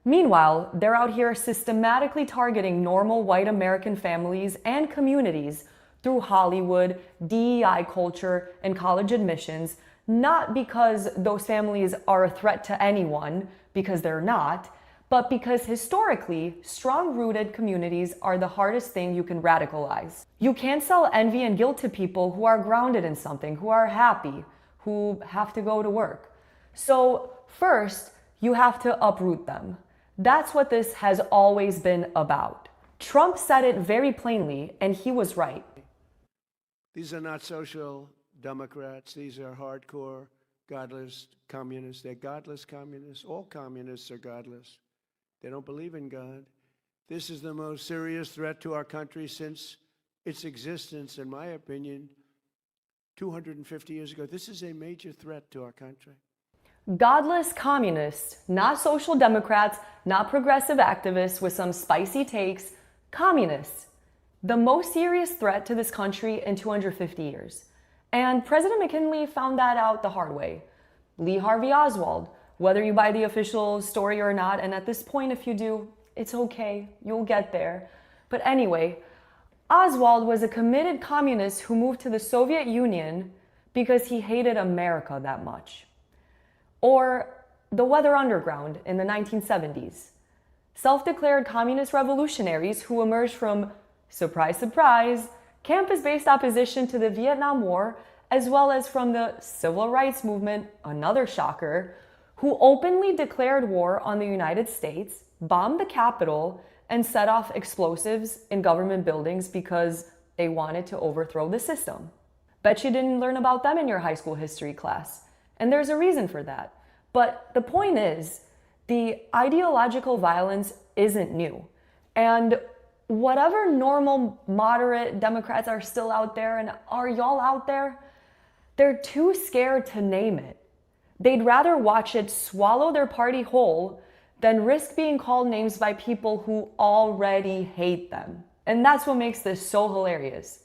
Meanwhile, they're out here systematically targeting normal white American families and communities through Hollywood, DEI culture, and college admissions, not because those families are a threat to anyone, because they're not, but because historically, strong-rooted communities are the hardest thing you can radicalize. You can't sell envy and guilt to people who are grounded in something, who are happy, who have to go to work. So first, you have to uproot them. That's what this has always been about. Trump said it very plainly, and he was right. These are not social democrats. These are hardcore, godless communists. They're godless communists. All communists are godless. They don't believe in God. This is the most serious threat to our country since its existence, in my opinion, 250 years ago. This is a major threat to our country. Godless communists, not social democrats, not progressive activists with some spicy takes, communists. The most serious threat to this country in 250 years. And President McKinley found that out the hard way. Lee Harvey Oswald, whether you buy the official story or not, and at this point, if you do, it's okay, you'll get there. But anyway, Oswald was a committed communist who moved to the Soviet Union because he hated America that much. Or the Weather Underground in the 1970s. Self-declared communist revolutionaries who emerged from, surprise, surprise, campus-based opposition to the Vietnam War, as well as from the civil rights movement, another shocker, who openly declared war on the United States, bombed the Capitol, and set off explosives in government buildings because they wanted to overthrow the system. Bet you didn't learn about them in your high school history class. And there's a reason for that. But the point is, the ideological violence isn't new. And whatever normal, moderate Democrats are still out there, and are y'all out there, they're too scared to name it. They'd rather watch it swallow their party whole than risk being called names by people who already hate them. And that's what makes this so hilarious.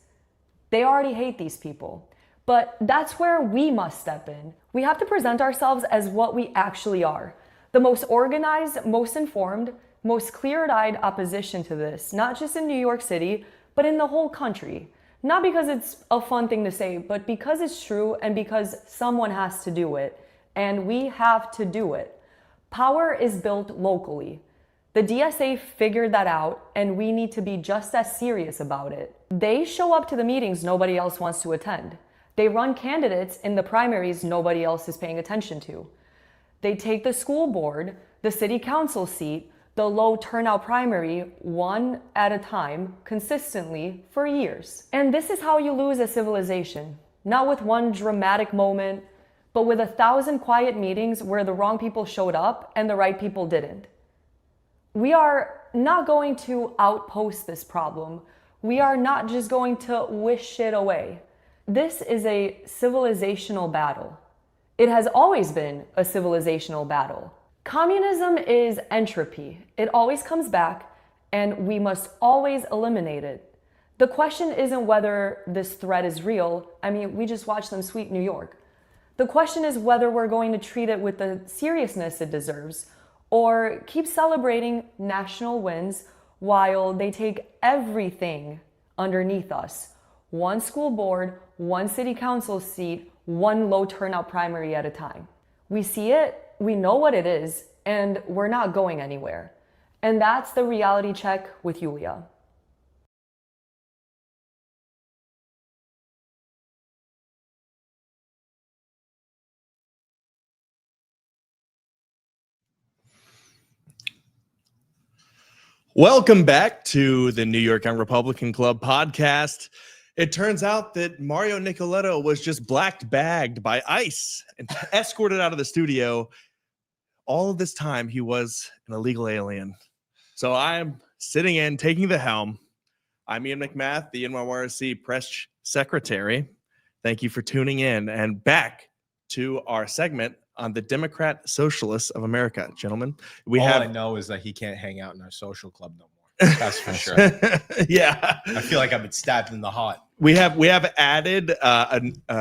They already hate these people. But that's where we must step in. We have to present ourselves as what we actually are. The most organized, most informed, most clear-eyed opposition to this, not just in New York City, but in the whole country. Not because it's a fun thing to say, but because it's true and because someone has to do it. And we have to do it. Power is built locally. The DSA figured that out, and we need to be just as serious about it. They show up to the meetings nobody else wants to attend. They run candidates in the primaries nobody else is paying attention to. They take the school board, the city council seat, the low turnout primary, one at a time, consistently for years. And this is how you lose a civilization. Not with one dramatic moment, but with 1,000 quiet meetings where the wrong people showed up and the right people didn't. We are not going to outpost this problem. We are not just going to wish it away. This is a civilizational battle. It has always been a civilizational battle. Communism is entropy. It always comes back, and we must always eliminate it. The question isn't whether this threat is real. I mean, we just watched them sweep New York. The question is whether we're going to treat it with the seriousness it deserves, or keep celebrating national wins while they take everything underneath us. One school board, one city council seat, one low turnout primary at a time. We see it, we know what it is, and we're not going anywhere. And that's the reality check with Yulia. Welcome back to the New York Young Republican Club podcast. It turns out that Mario Nicoletto was just bagged by ICE and escorted out of the studio. All of this time, he was an illegal alien. So I'm sitting in, taking the helm. I'm Ian McMath, the NYYRC press secretary. Thank you for tuning in and back to our segment on the Democratic Socialists of America. Gentlemen, All I know is that he can't hang out in our social club no more. That's for sure. Yeah. I feel like I've been stabbed in the heart. We have added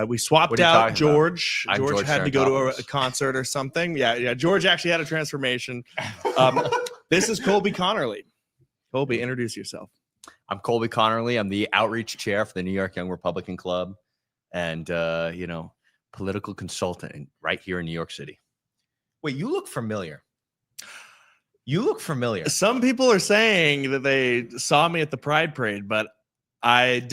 we swapped out George. George had to go to a concert or something. Yeah. George actually had a transformation. This is Colby Connerly. Colby, introduce yourself. I'm Colby Connerly. I'm the outreach chair for the New York Young Republican Club, and political consultant right here in New York City. Wait, you look familiar. You look familiar. Some people are saying that they saw me at the Pride Parade, but I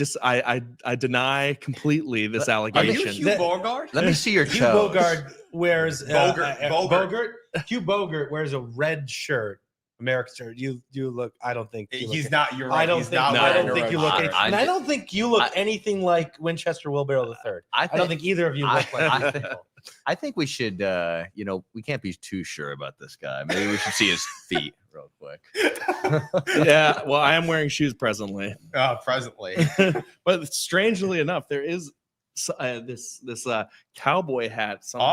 deny completely this allegation. Are you Hugh Bogart? Let me see your Hugh toes. Bogart wears Bogart. Hugh Bogart wears a red shirt America, sir, you look. I don't think He's not. You're right. I don't he's think. not I don't wearing a think red you look. shirt. And I don't think you look anything like Winchester Wheelbarrow III. I don't think either of you look like these people. I think we should, we can't be too sure about this guy. Maybe we should see his feet real quick. Yeah, well, I am wearing shoes presently. Presently. But strangely enough, there is this cowboy hat somehow.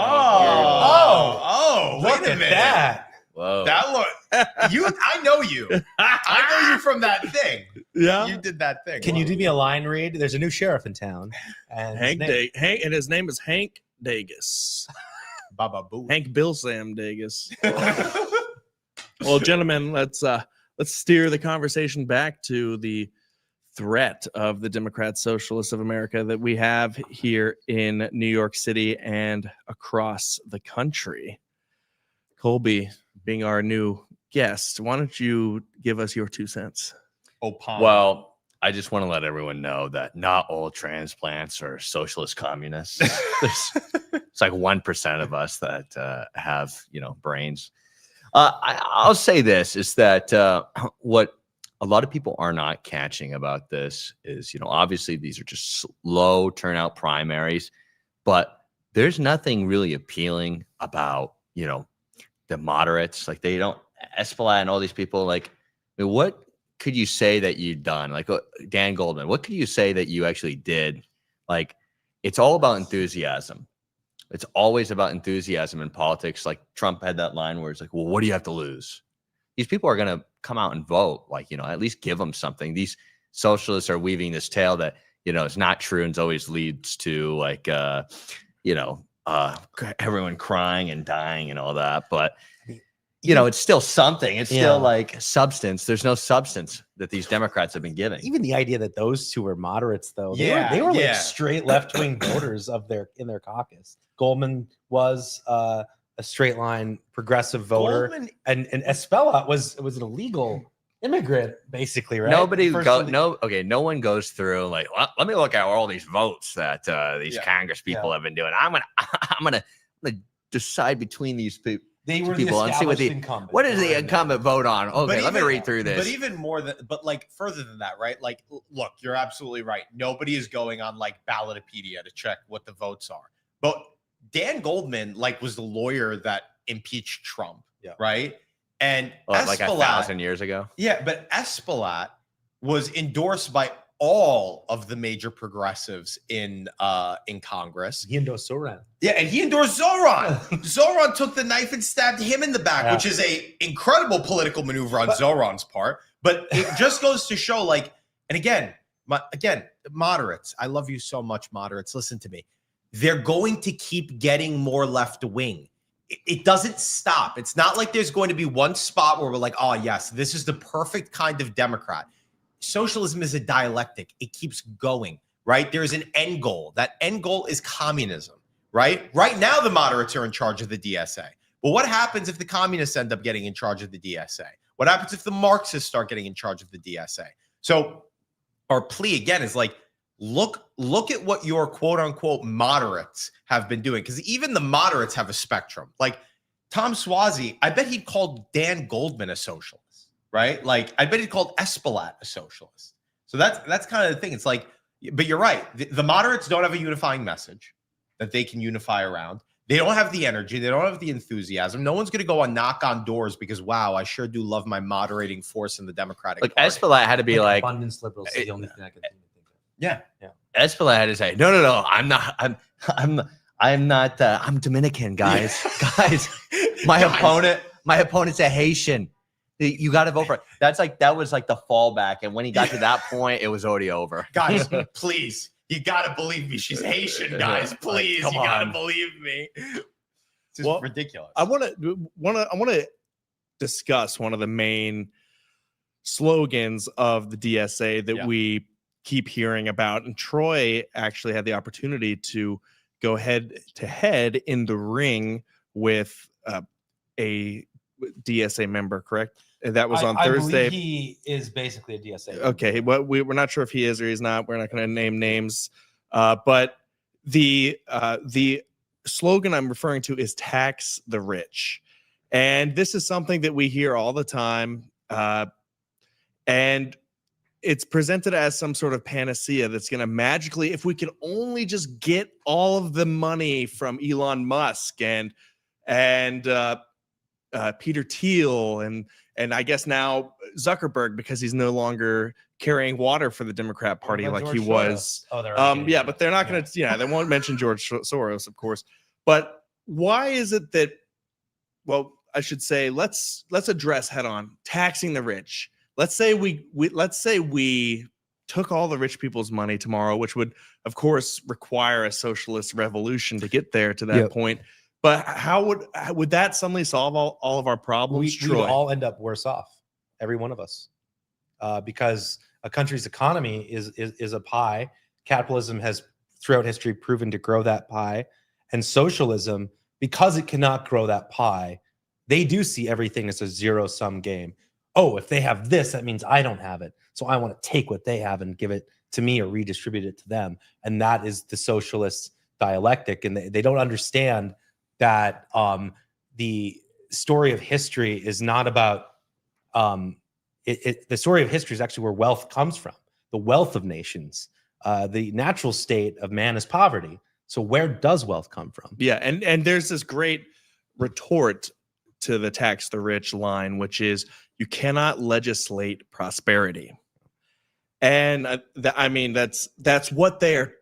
Wait a minute. That. Whoa. That look. I know you. I know you from that thing. Yeah. You did that thing. Can you do me a line read? There's a new sheriff in town, and Hank, and his name is Hank Dagus. Baba Boo. Hank Bill Sam Dagus. Well, gentlemen, let's steer the conversation back to the threat of the Democratic Socialists of America that we have here in New York City and across the country. Colby, being our new guest, why don't you give us your 2 cents? Well, I just want to let everyone know that not all transplants are socialist communists. It's like 1% of us that have, brains. I'll say this is that what a lot of people are not catching about this is, obviously these are just low turnout primaries, but there's nothing really appealing about, the moderates. Like they don't, Esplat and all these people, like, what could you say that you've done? Like Dan Goldman, what could you say that you actually did? Like, it's all about enthusiasm. It's always about enthusiasm in politics. Like Trump had that line where it's like, well, what do you have to lose? These people are going to come out and vote. Like, at least give them something. These socialists are weaving this tale that, it's not true and always leads to like, everyone crying and dying and all that. But, it's still something. It's still like substance. There's no substance that these Democrats have been giving. Even the idea that those two were moderates, though, they were like straight left-wing voters in their caucus. Goldman was a straight line progressive voter, and Espela was an illegal immigrant, basically, right? No one goes through like, let me look at all these votes that these Congress people have been doing. I'm gonna decide between these people. They were people the and see incumbent. What does the incumbent vote on? Okay, let me read through this. But even more than, further than that, right? Like, look, you're absolutely right. Nobody is going on like Ballotopedia to check what the votes are. But Dan Goldman, was the lawyer that impeached Trump, right? And like 1,000 years ago. Yeah, but Esplat was endorsed by all of the major progressives in Congress. He endorsed Zoran. Yeah, and he endorsed Zoran. Zoran took the knife and stabbed him in the back, which is a incredible political maneuver on Zoran's part. But it just goes to show, and again, moderates. I love you so much, moderates. Listen to me. They're going to keep getting more left wing. It doesn't stop. It's not like there's going to be one spot where we're like, oh, yes, this is the perfect kind of Democrat. Socialism is a dialectic. It keeps going, right? There's an end goal. That end goal is communism, right? Right now, the moderates are in charge of the DSA. But what happens if the communists end up getting in charge of the DSA? What happens if the Marxists start getting in charge of the DSA? So our plea, again, is like, look at what your quote unquote moderates have been doing. Because even the moderates have a spectrum. Like Tom Suozzi, I bet he'd called Dan Goldman a socialist. Right? Like, I bet he called Esplat a socialist. So that's kind of the thing. It's like, but you're right. The moderates don't have a unifying message that they can unify around. They don't have the energy. They don't have the enthusiasm. No one's going to go and knock on doors because, wow, I sure do love my moderating force in the Democratic Party. Esplat had to be like, abundance liberals is the only thing I can think of. Yeah. Esplat had to say, no, I'm not. I'm Dominican, guys. My opponent's a Haitian. You got to vote for it. That was like the fallback. And when he got to that point, it was already over. Guys, please. You got to believe me. She's Haitian, guys. Please. You got to believe me. It's just ridiculous. I want to discuss one of the main slogans of the DSA that we keep hearing about. And Troy actually had the opportunity to go head to head in the ring with a DSA member, correct? That was on Thursday. I believe he is basically a DSA. Okay, well, we're not sure if he is or he's not. We're not going to name names, but the slogan I'm referring to is "Tax the Rich," And this is something that we hear all the time. And it's presented as some sort of panacea that's going to magically, if we can only just get all of the money from Elon Musk and Peter Thiel and I guess now Zuckerberg, because he's no longer carrying water for the Democrat Party like he was. Oh, yeah, but they're not going to. Yeah, they won't mention George Soros, of course. But why is it that? Well, I should say let's address head on taxing the rich. Let's say we took all the rich people's money tomorrow, which would, of course, require a socialist revolution to get there to that point. But how would that suddenly solve all of our problems? We'd all end up worse off, every one of us, because a country's economy is a pie. Capitalism has, throughout history, proven to grow that pie, and socialism, because it cannot grow that pie, they do see everything as a zero-sum game. Oh, if they have this, that means I don't have it. So I want to take what they have and give it to me or redistribute it to them. And that is the socialist dialectic. And they don't understand that the story of history is not about the story of history is actually where wealth comes from, the wealth of nations. The natural state of man is poverty. So where does wealth come from? Yeah, and there's this great retort to the tax the rich line, which is you cannot legislate prosperity. And I mean, that's what they're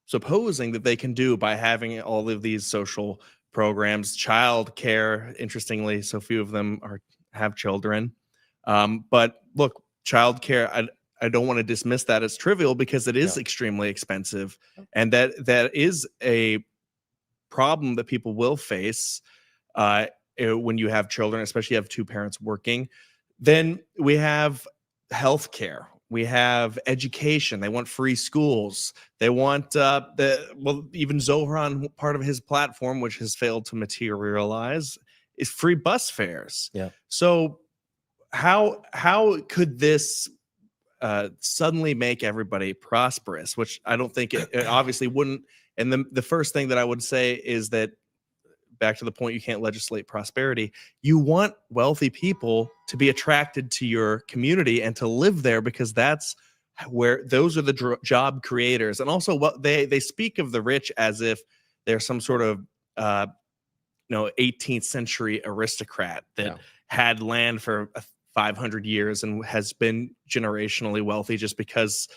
supposing that they can do by having all of these social programs. Child care, interestingly, so few of them have children. But look, child care, I don't want to dismiss that as trivial because it is extremely expensive. And that is a problem that people will face when you have children, especially if you have two parents working. Then we have healthcare. We have education. They want free schools. They want even Zohran, part of his platform, which has failed to materialize, is free bus fares. Yeah. So how could this suddenly make everybody prosperous? Which I don't think it obviously wouldn't. And the first thing that I would say is that, back to the point, you can't legislate prosperity. You want wealthy people to be attracted to your community and to live there, because that's where those are the job creators. And also, what they speak of the rich as if they're some sort of 18th century aristocrat that had land for 500 years and has been generationally wealthy just because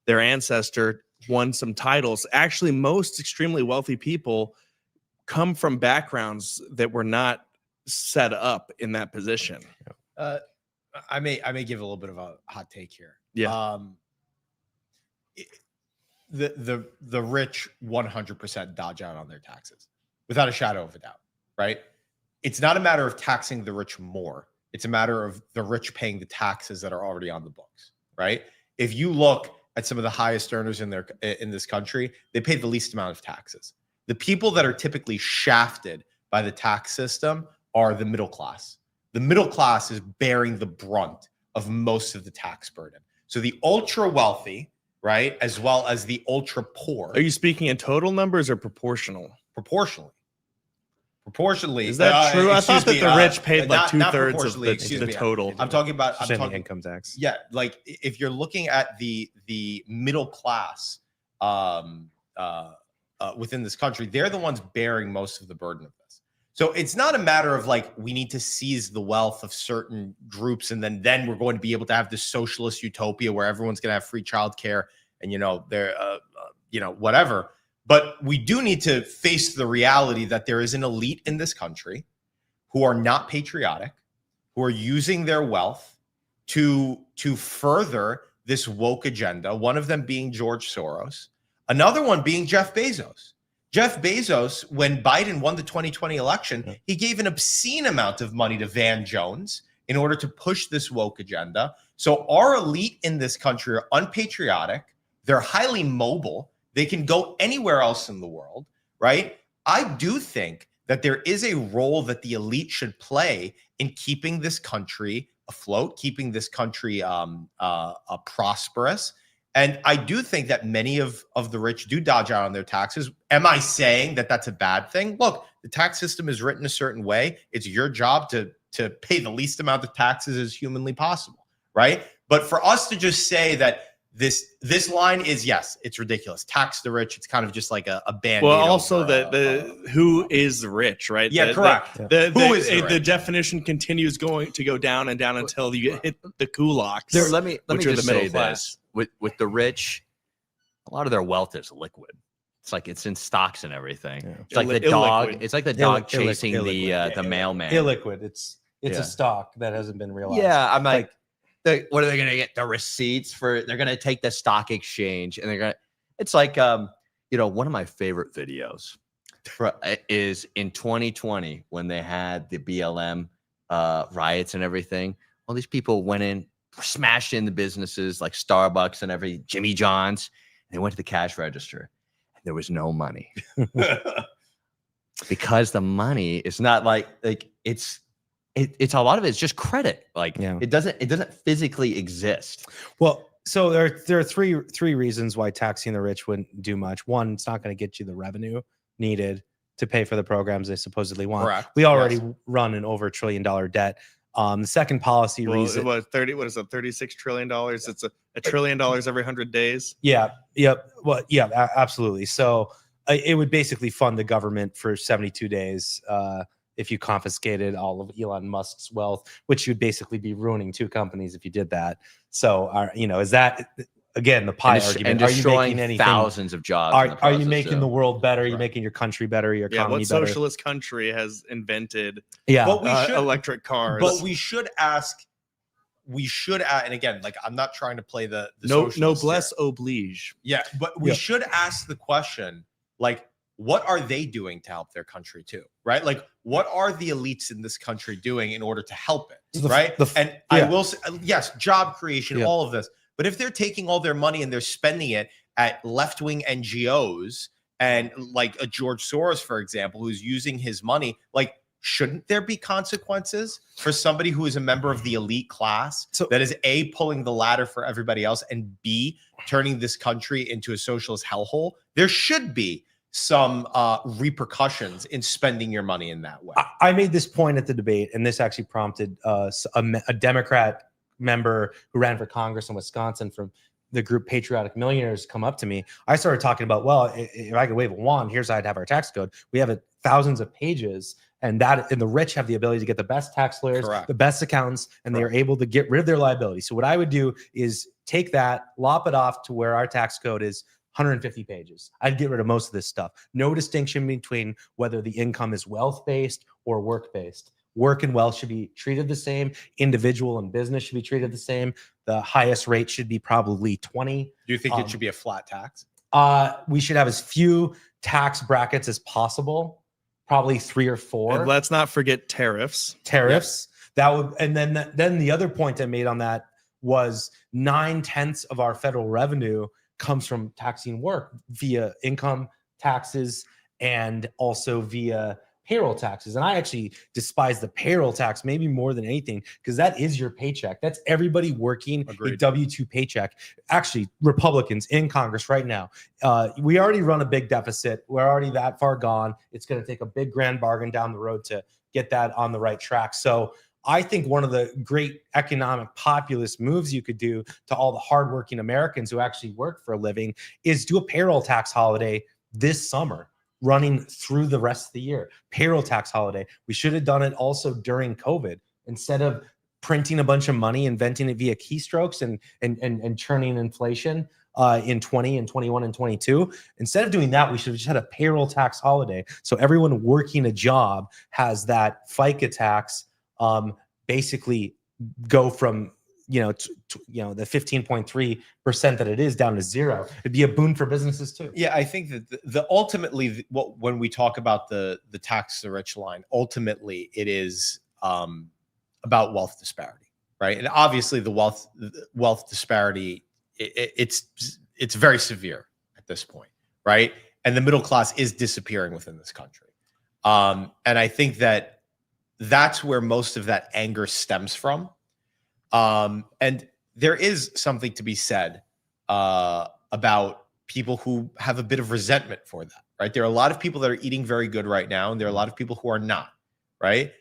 their ancestor won some titles. Actually, most extremely wealthy people come from backgrounds that were not set up in that position. I may give a little bit of a hot take here. Yeah. The rich 100% dodge out on their taxes without a shadow of a doubt, right? It's not a matter of taxing the rich more. It's a matter of the rich paying the taxes that are already on the books, right? If you look at some of the highest earners in this country, they pay the least amount of taxes. The people that are typically shafted by the tax system are the middle class. The middle class is bearing the brunt of most of the tax burden. So the ultra wealthy, right, as well as the ultra poor. Are you speaking in total numbers or proportional? Proportionally. Is that true? I thought that the rich paid like 2/3 of the total. I'm talking about income tax. Yeah, like if you're looking at the middle class within this country, they're the ones bearing most of the burden of this. So it's not a matter of like we need to seize the wealth of certain groups and then we're going to be able to have this socialist utopia where everyone's going to have free childcare and whatever. But we do need to face the reality that there is an elite in this country who are not patriotic, who are using their wealth to further this woke agenda, one of them being George Soros, another one being Jeff Bezos. Jeff Bezos, when Biden won the 2020 election, he gave an obscene amount of money to Van Jones in order to push this woke agenda. So our elite in this country are unpatriotic. They're highly mobile. They can go anywhere else in the world, right? I do think that there is a role that the elite should play in keeping this country afloat, keeping this country prosperous. And I do think that many of the rich do dodge out on their taxes. Am I saying that that's a bad thing? Look, the tax system is written a certain way. It's your job to pay the least amount of taxes as humanly possible, right? But for us to just say that this line is, yes, it's ridiculous. Tax the rich. It's kind of just like a band-aid. Well, also the who is rich, right? Yeah, correct. Who is the definition continues going to go down and down until you hit the kulaks. Let me which are just the middle say class. this: with the rich, a lot of their wealth is liquid. It's like it's in stocks and everything. Yeah. It's like the dog. Illiquid. It's like the dog chasing the mailman. Illiquid. It's Yeah. a stock that hasn't been realized. Yeah, I'm like what are they going to get? The receipts for? They're going to take the stock exchange, and they're going to. It's like one of my favorite videos is in 2020 when they had the BLM riots and everything. All these people went in, smashed in the businesses like Starbucks and Jimmy John's. And they went to the cash register, and there was no money because the money is not like it's. It's a lot of it's just credit. Like it doesn't physically exist. Well, so there are three reasons why taxing the rich wouldn't do much. One, it's not going to get you the revenue needed to pay for the programs they supposedly want. Correct. We already run an over $1 trillion debt. The second policy reason, what is it? $36 trillion. It's $1 trillion every 100 days. Yeah. Yep. Well, yeah, absolutely. So it would basically fund the government for 72 days. If you confiscated all of Elon Musk's wealth, which you'd basically be ruining two companies if you did that. So, is that again the pie argument? And destroying thousands of jobs. Are you making the world better? Are you making your country better? Your economy what better? socialist country has invented? Electric cars. But we should ask. And again, like I'm not trying to play the noblesse oblige. Yeah, but we should ask the question, like, what are they doing to help their country too, right? Like, what are the elites in this country doing in order to help it, right? I will say, yes, job creation, all of this. But if they're taking all their money and they're spending it at left-wing NGOs and like a George Soros, for example, who's using his money, like, shouldn't there be consequences for somebody who is a member of the elite class that is A, pulling the ladder for everybody else, and B, turning this country into a socialist hellhole? There should be some repercussions in spending your money in that way. I made this point at the debate, and this actually prompted a Democrat member who ran for Congress in Wisconsin from the group Patriotic Millionaires to come up to me. I started talking about, well, if I could wave a wand, here's how I'd have our tax code. We have thousands of pages, and the rich have the ability to get the best tax lawyers, the best accountants, and they are able to get rid of their liability. So what I would do is take that, lop it off to where our tax code is 150 pages. I'd get rid of most of this stuff. No distinction between whether the income is wealth-based or work-based. Work and wealth should be treated the same. Individual and business should be treated the same. The highest rate should be probably 20. Do you think it should be a flat tax? We should have as few tax brackets as possible, probably 3 or 4. And let's not forget tariffs. Yes. That would, and then the other point I made on that was 9/10 of our federal revenue comes from taxing work via income taxes and also via payroll taxes. And I actually despise the payroll tax maybe more than anything, because that is your paycheck. That's everybody working a W-2 paycheck. Actually, Republicans in Congress right now, we already run a big deficit. We're already that far gone. It's going to take a big grand bargain down the road to get that on the right track. So I think one of the great economic populist moves you could do to all the hardworking Americans who actually work for a living is do a payroll tax holiday this summer, running through the rest of the year. Payroll tax holiday. We should have done it also during COVID. Instead of printing a bunch of money, inventing it via keystrokes and churning inflation in 20 and 21 and 22. Instead of doing that, we should have just had a payroll tax holiday. So everyone working a job has that FICA tax basically go from the 15.3% that it is down to 0. It'd be a boon for businesses too. Yeah, I think that the ultimately when we talk about the tax the rich line, ultimately it is about wealth disparity, right? And obviously the wealth disparity it's very severe at this point, right? And the middle class is disappearing within this country. And I think that's where most of that anger stems from. And there is something to be said about people who have a bit of resentment for that, right? There are a lot of people that are eating very good right now, and there are a lot of people who are not, right?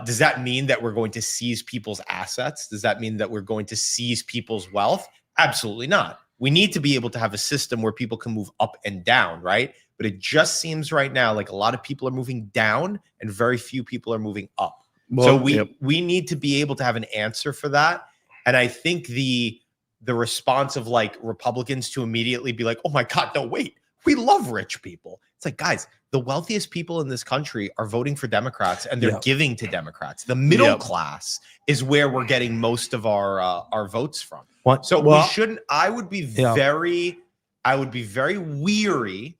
Does that mean that we're going to seize people's assets? Does that mean that we're going to seize people's wealth? Absolutely not. We need to be able to have a system where people can move up and down, right? But it just seems right now like a lot of people are moving down and very few people are moving up. So we need to be able to have an answer for that. And I think the response of like Republicans to immediately be like, oh my God, no, wait, we love rich people. It's like, guys, the wealthiest people in this country are voting for Democrats and they're giving to Democrats. The middle class is where we're getting most of our votes from. So we shouldn't, I would be very weary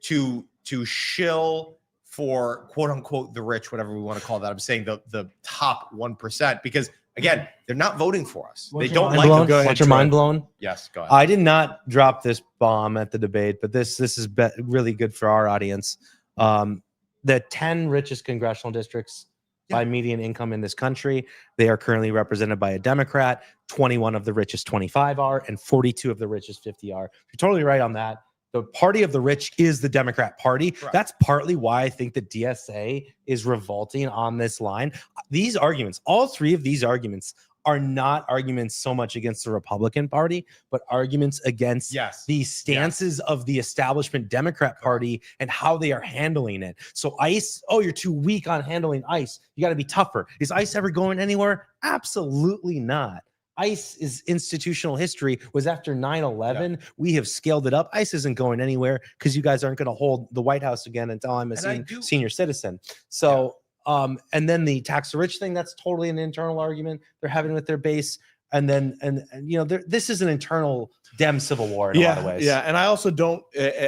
to shill for quote unquote the rich, whatever we want to call that. I'm saying the top 1%, because again, they're not voting for us. They don't like them. Want your mind blown? Yes, go ahead. I did not drop this bomb at the debate, but this is really good for our audience. The 10 richest congressional districts by median income in this country, they are currently represented by a Democrat. 21 of the richest 25 are, and 42 of the richest 50 are. You're totally right on that. The party of the rich is the Democrat Party. Right. That's partly why I think the DSA is revolting on this line. These arguments, all three of these arguments, are not arguments so much against the Republican Party, but arguments against the stances of the establishment Democrat Party and how they are handling it. So ICE, oh, you're too weak on handling ICE. You got to be tougher. Is ICE ever going anywhere? Absolutely not. ICE's institutional history was after 9/11. We have scaled it up. ICE isn't going anywhere because you guys aren't going to hold the White House again until I'm a senior citizen. So, and then the tax the rich thing, that's totally an internal argument they're having with their base. And then, and you know, this is an internal Dem civil war in a lot of ways. Yeah, and I also don't.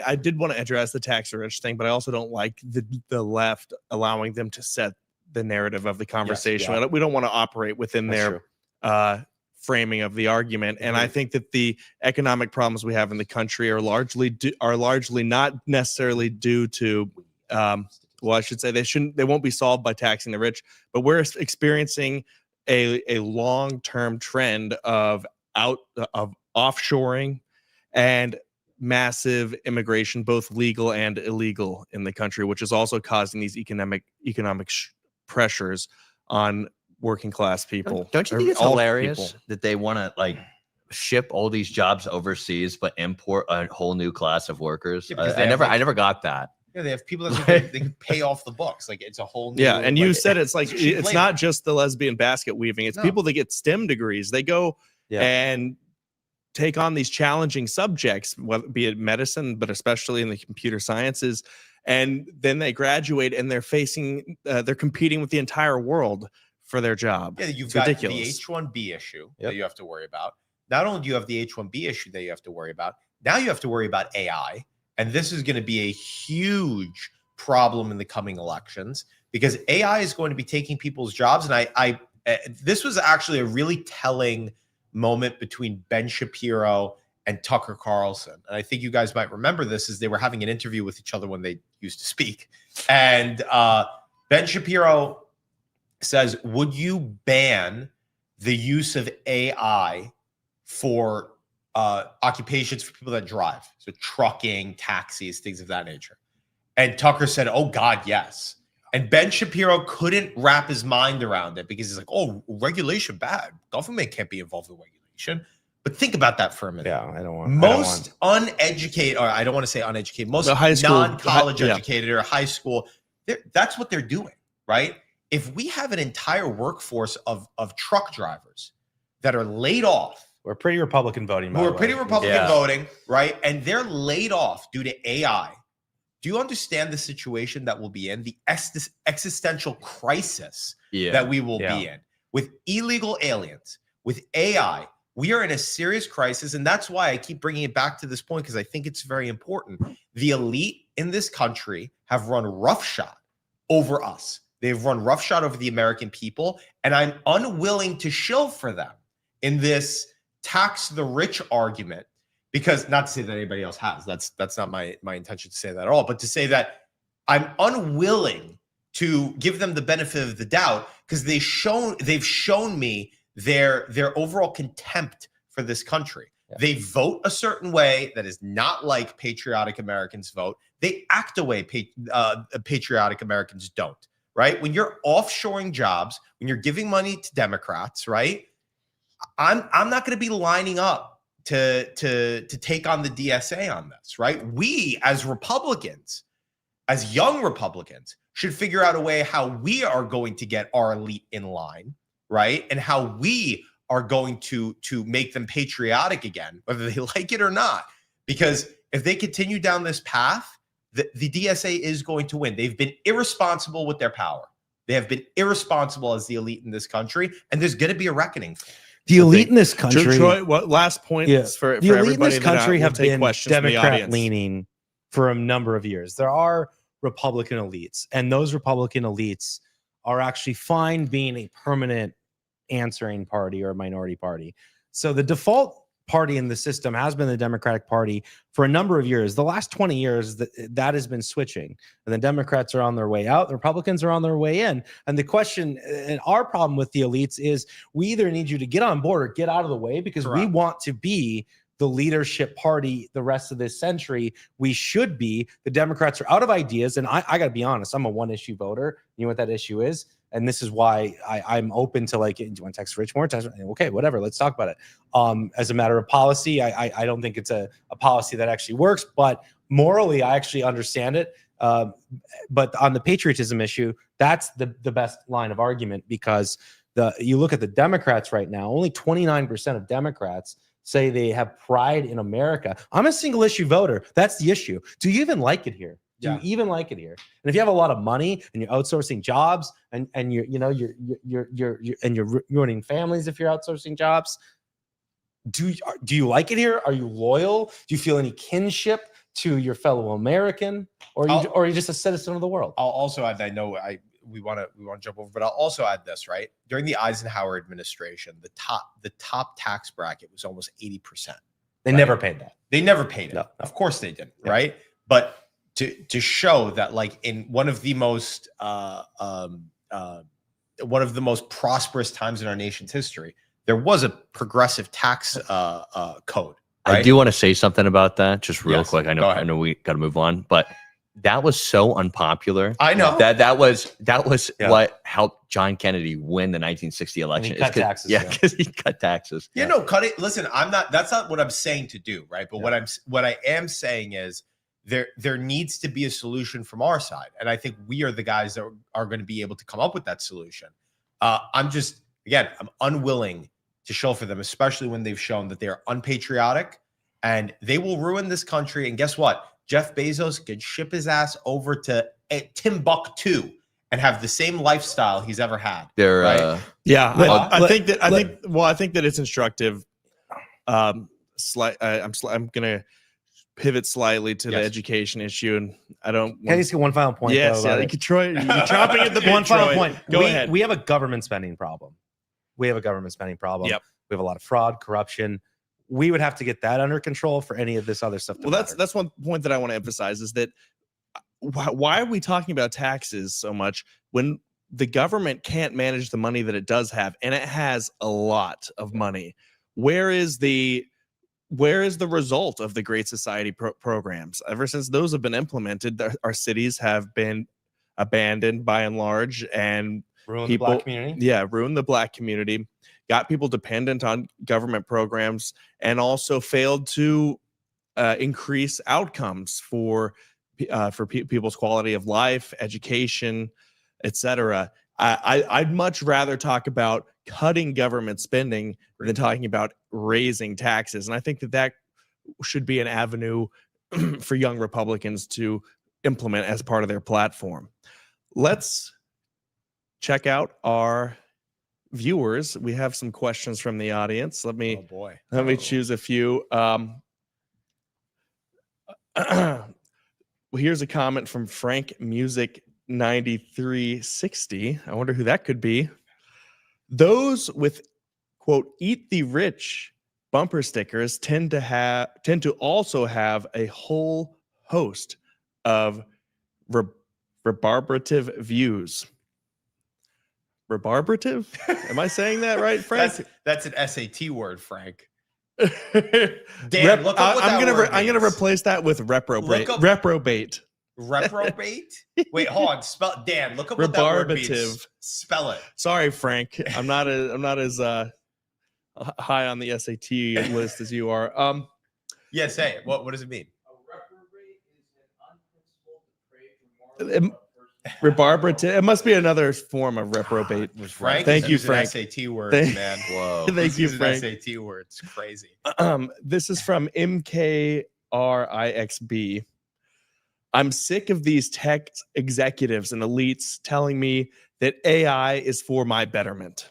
I did want to address the tax the rich thing, but I also don't like the left allowing them to set the narrative of the conversation. We don't want to operate within their framing of the argument. And I think that the economic problems we have in the country are largely not necessarily due to well, I should say they won't be solved by taxing the rich, but we're experiencing a long-term trend of offshoring and massive immigration, both legal and illegal, in the country, which is also causing these economic pressures on working class people. Don't you think it's hilarious that they want to like ship all these jobs overseas but import a whole new class of workers? I never got that. Yeah, they have people that they can pay off the books. Like it's a whole new. Yeah, and you said it's like it's not just the lesbian basket weaving. It's people that get STEM degrees. They go and take on these challenging subjects, whether be it medicine, but especially in the computer sciences, and then they graduate and they're competing with the entire world for their job. Yeah, you've got the H-1B issue that you have to worry about. Not only do you have the H-1B issue that you have to worry about, now you have to worry about AI. And this is going to be a huge problem in the coming elections because AI is going to be taking people's jobs. And this was actually a really telling moment between Ben Shapiro and Tucker Carlson. And I think you guys might remember this, as they were having an interview with each other when they used to speak. And Ben Shapiro says, would you ban the use of AI for occupations for people that drive? So trucking, taxis, things of that nature. And Tucker said, oh God, yes. And Ben Shapiro couldn't wrap his mind around it because he's like, oh, regulation bad. Government can't be involved in regulation. But think about that for a minute. Yeah, I don't want uneducated, or I don't want to say uneducated, most non-college educated or high school, that's what they're doing, right? If we have an entire workforce of truck drivers that are laid off. We're pretty Republican voting, by the way. We're pretty Republican voting, right? And they're laid off due to AI. Do you understand the situation that we'll be in? The existential crisis that we will be in with illegal aliens, with AI. We are in a serious crisis. And that's why I keep bringing it back to this point, because I think it's very important. The elite in this country have run roughshod over us. They've run roughshod over the American people. And I'm unwilling to shill for them in this tax the rich argument, because not to say that anybody else has, that's not my intention to say that at all, but to say that I'm unwilling to give them the benefit of the doubt because they've shown me their overall contempt for this country. They vote a certain way that is not like patriotic Americans vote. They act a way patriotic Americans don't, right? When you're offshoring jobs, when you're giving money to Democrats, right? I'm not going to be lining up to take on the DSA on this, right? We as Republicans, as young Republicans, should figure out a way how we are going to get our elite in line, right? And how we are going to make them patriotic again, whether they like it or not. Because if they continue down this path, the DSA is going to win. They've been irresponsible with their power. They have been irresponsible as the elite in this country, and there's going to be a reckoning. The elite in this country. Troy, what last point for the elite everybody in this country that have take been questions from the Democrat audience. leaning for a number of years. There are Republican elites, and those Republican elites are actually fine being a permanent answering party or a minority party. So the default party in the system has been the Democratic Party for a number of years. The last 20 years, that has been switching. And the Democrats are on their way out. The Republicans are on their way in. And the question and our problem with the elites is we either need you to get on board or get out of the way because we want to be the leadership party the rest of this century. We should be. The Democrats are out of ideas. And I got to be honest, I'm a one-issue voter. You know what that issue is? And this is why I'm open to, like, do you want to text Rich more? Okay, whatever. Let's talk about it. As a matter of policy, I don't think it's a policy that actually works. But morally, I actually understand it. But on the patriotism issue, that's the best line of argument because you look at the Democrats right now, only 29% of Democrats say they have pride in America. I'm a single issue voter. That's the issue. Do you even like it here? Do you even like it here? And if you have a lot of money and you're outsourcing jobs and you're ruining families if you're outsourcing jobs, do you like it here? Are you loyal? Do you feel any kinship to your fellow American, or are you just a citizen of the world? I'll also add. I know we want to jump over, but I'll also add this. Right during the Eisenhower administration, the top tax bracket was almost 80%. They never paid that. They never paid it. No. Of course they didn't. Yeah. Right, but to show that, like, in one of the most prosperous times in our nation's history, there was a progressive tax code. Right? I do want to say something about that, just real quick. I know we got to move on, but that was so unpopular. I know that was what helped John Kennedy win the 1960 election. And he cut taxes. Because he cut taxes. Yeah, no, cut it. Listen, that's not what I'm saying to do, right? But what I am saying is there needs to be a solution from our side, and I think we are the guys that are going to be able to come up with that solution. I'm unwilling to show for them, especially when they've shown that they are unpatriotic and they will ruin this country. And guess what? Jeff Bezos could ship his ass over to Timbuktu and have the same lifestyle he's ever had. I think that it's instructive. I'm gonna pivot slightly to the education issue, and I don't. Can I just get one final point? Yes, Troy, you're chopping at the bit. One final point. Go ahead. We have a government spending problem. Yep. We have a lot of fraud, corruption. We would have to get that under control for any of this other stuff. Well, that's one point that I want to emphasize is that why are we talking about taxes so much when the government can't manage the money that it does have, and it has a lot of money? Where is the result of the Great Society programs? Ever since those have been implemented, our cities have been abandoned by and large, and ruined the black community. Yeah, ruined the black community. Got people dependent on government programs, and also failed to increase outcomes for people's quality of life, education, etc. I'd much rather talk about cutting government spending than talking about raising taxes, and I think that should be an avenue for young Republicans to implement as part of their platform. Let's check out our viewers. We have some questions from the audience. Let me choose a few. Here's a comment from Frank Music 9360. I wonder who that could be. Those with, quote, "eat the rich" bumper stickers tend to also have a whole host of rebarbative views. Rebarbative? Am I saying that right, Frank? That's an SAT word, Frank. Dan, look up what that word I'm gonna means. replace that with reprobate. Look up- Reprobate. Reprobate? Wait, hold on. Spell Dan. Look up what that word means. Rebarbative. Spell it. Sorry, Frank. I'm not as high on the SAT list as you are. Yeah, say it. What does it mean? Rebarbative. It must be another form of reprobate. Frank, Thank you, using Frank. SAT words, Thank- man. Whoa. Thank He's you, using Frank. SAT words. Crazy. This is from MKRIXB. I'm sick of these tech executives and elites telling me that AI is for my betterment.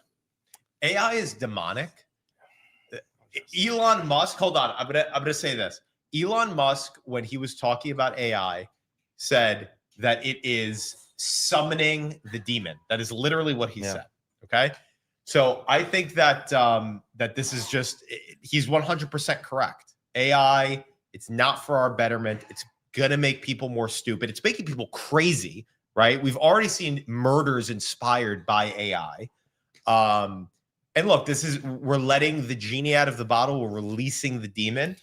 AI is demonic. Elon Musk, hold on. I'm gonna say this. Elon Musk, when he was talking about AI, said that it is summoning the demon. That is literally what he said. Okay. So I think that that this is just, he's 100% correct. AI, it's not for our betterment. It's gonna make people more stupid. It's making people crazy, right? We've already seen murders inspired by AI. And look, we're letting the genie out of the bottle. We're releasing the demon.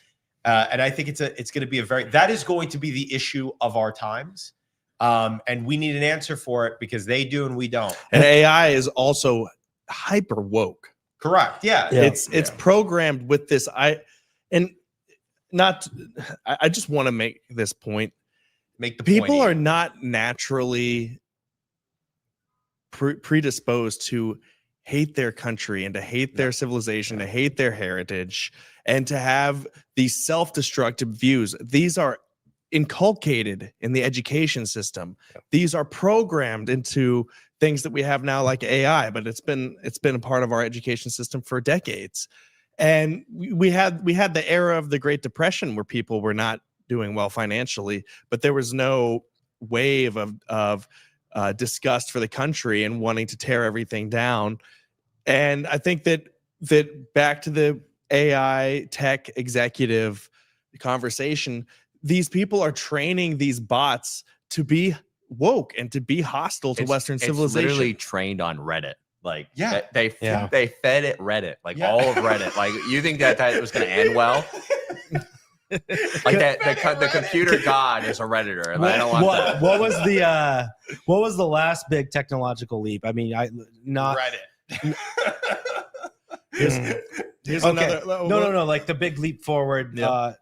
And I think it's going to be that is going to be the issue of our times. And we need an answer for it because they do and we don't. And AI is also hyper woke. Correct. Yeah. It's programmed with this. I just want to make this point. Make the people point. are not naturally predisposed to hate their country and to hate their civilization, to hate their heritage, and to have these self-destructive views. These are inculcated in the education system. These are programmed into things that we have now, like AI, but it's been a part of our education system for decades. And we had the era of the Great Depression where people were not doing well financially, but there was no wave of disgust for the country and wanting to tear everything down. And I think that back to the AI tech executive conversation, these people are training these bots to be woke and to be hostile to Western civilization. It's literally trained on Reddit. Like, Yeah. they fed it Reddit, like all of Reddit. Like, you think that was going to end well? Like the computer god is a Redditor, and I don't want that. What was the last big technological leap? I mean, Reddit. Here's okay. another. No. Like the big leap forward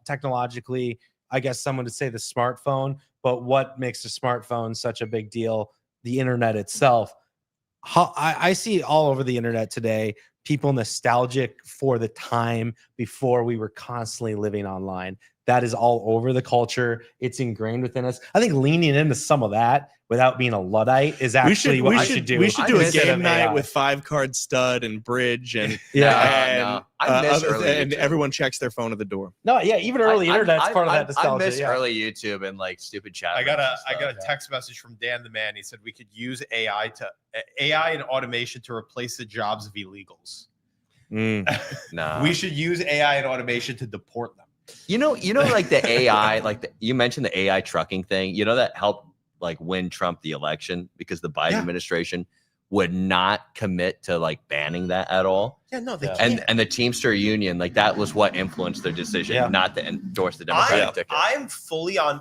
technologically. I guess someone would say the smartphone, but what makes the smartphone such a big deal? The internet itself. I see all over the internet today people nostalgic for the time before we were constantly living online. That is all over the culture. It's ingrained within us. I think leaning into some of that without being a Luddite is actually what I should do. We should do a instead game of night AI. with 5-card stud and bridge and I miss early and YouTube. everyone checks their phone at the door. No, yeah, even early internet's part of that I nostalgia. miss yeah. early YouTube and like stupid chat. I got rooms and a stuff. text message from Dan the Man. He said we could use AI and automation to replace the jobs of illegals. Nah. We should use AI and automation to deport them. You know, like the AI, you mentioned the AI trucking thing. You know that helped like win Trump the election because the Biden administration would not commit to like banning that at all. Yeah, no, they can't. And the Teamster Union, like that was what influenced their decision not to endorse the Democratic ticket. I'm fully on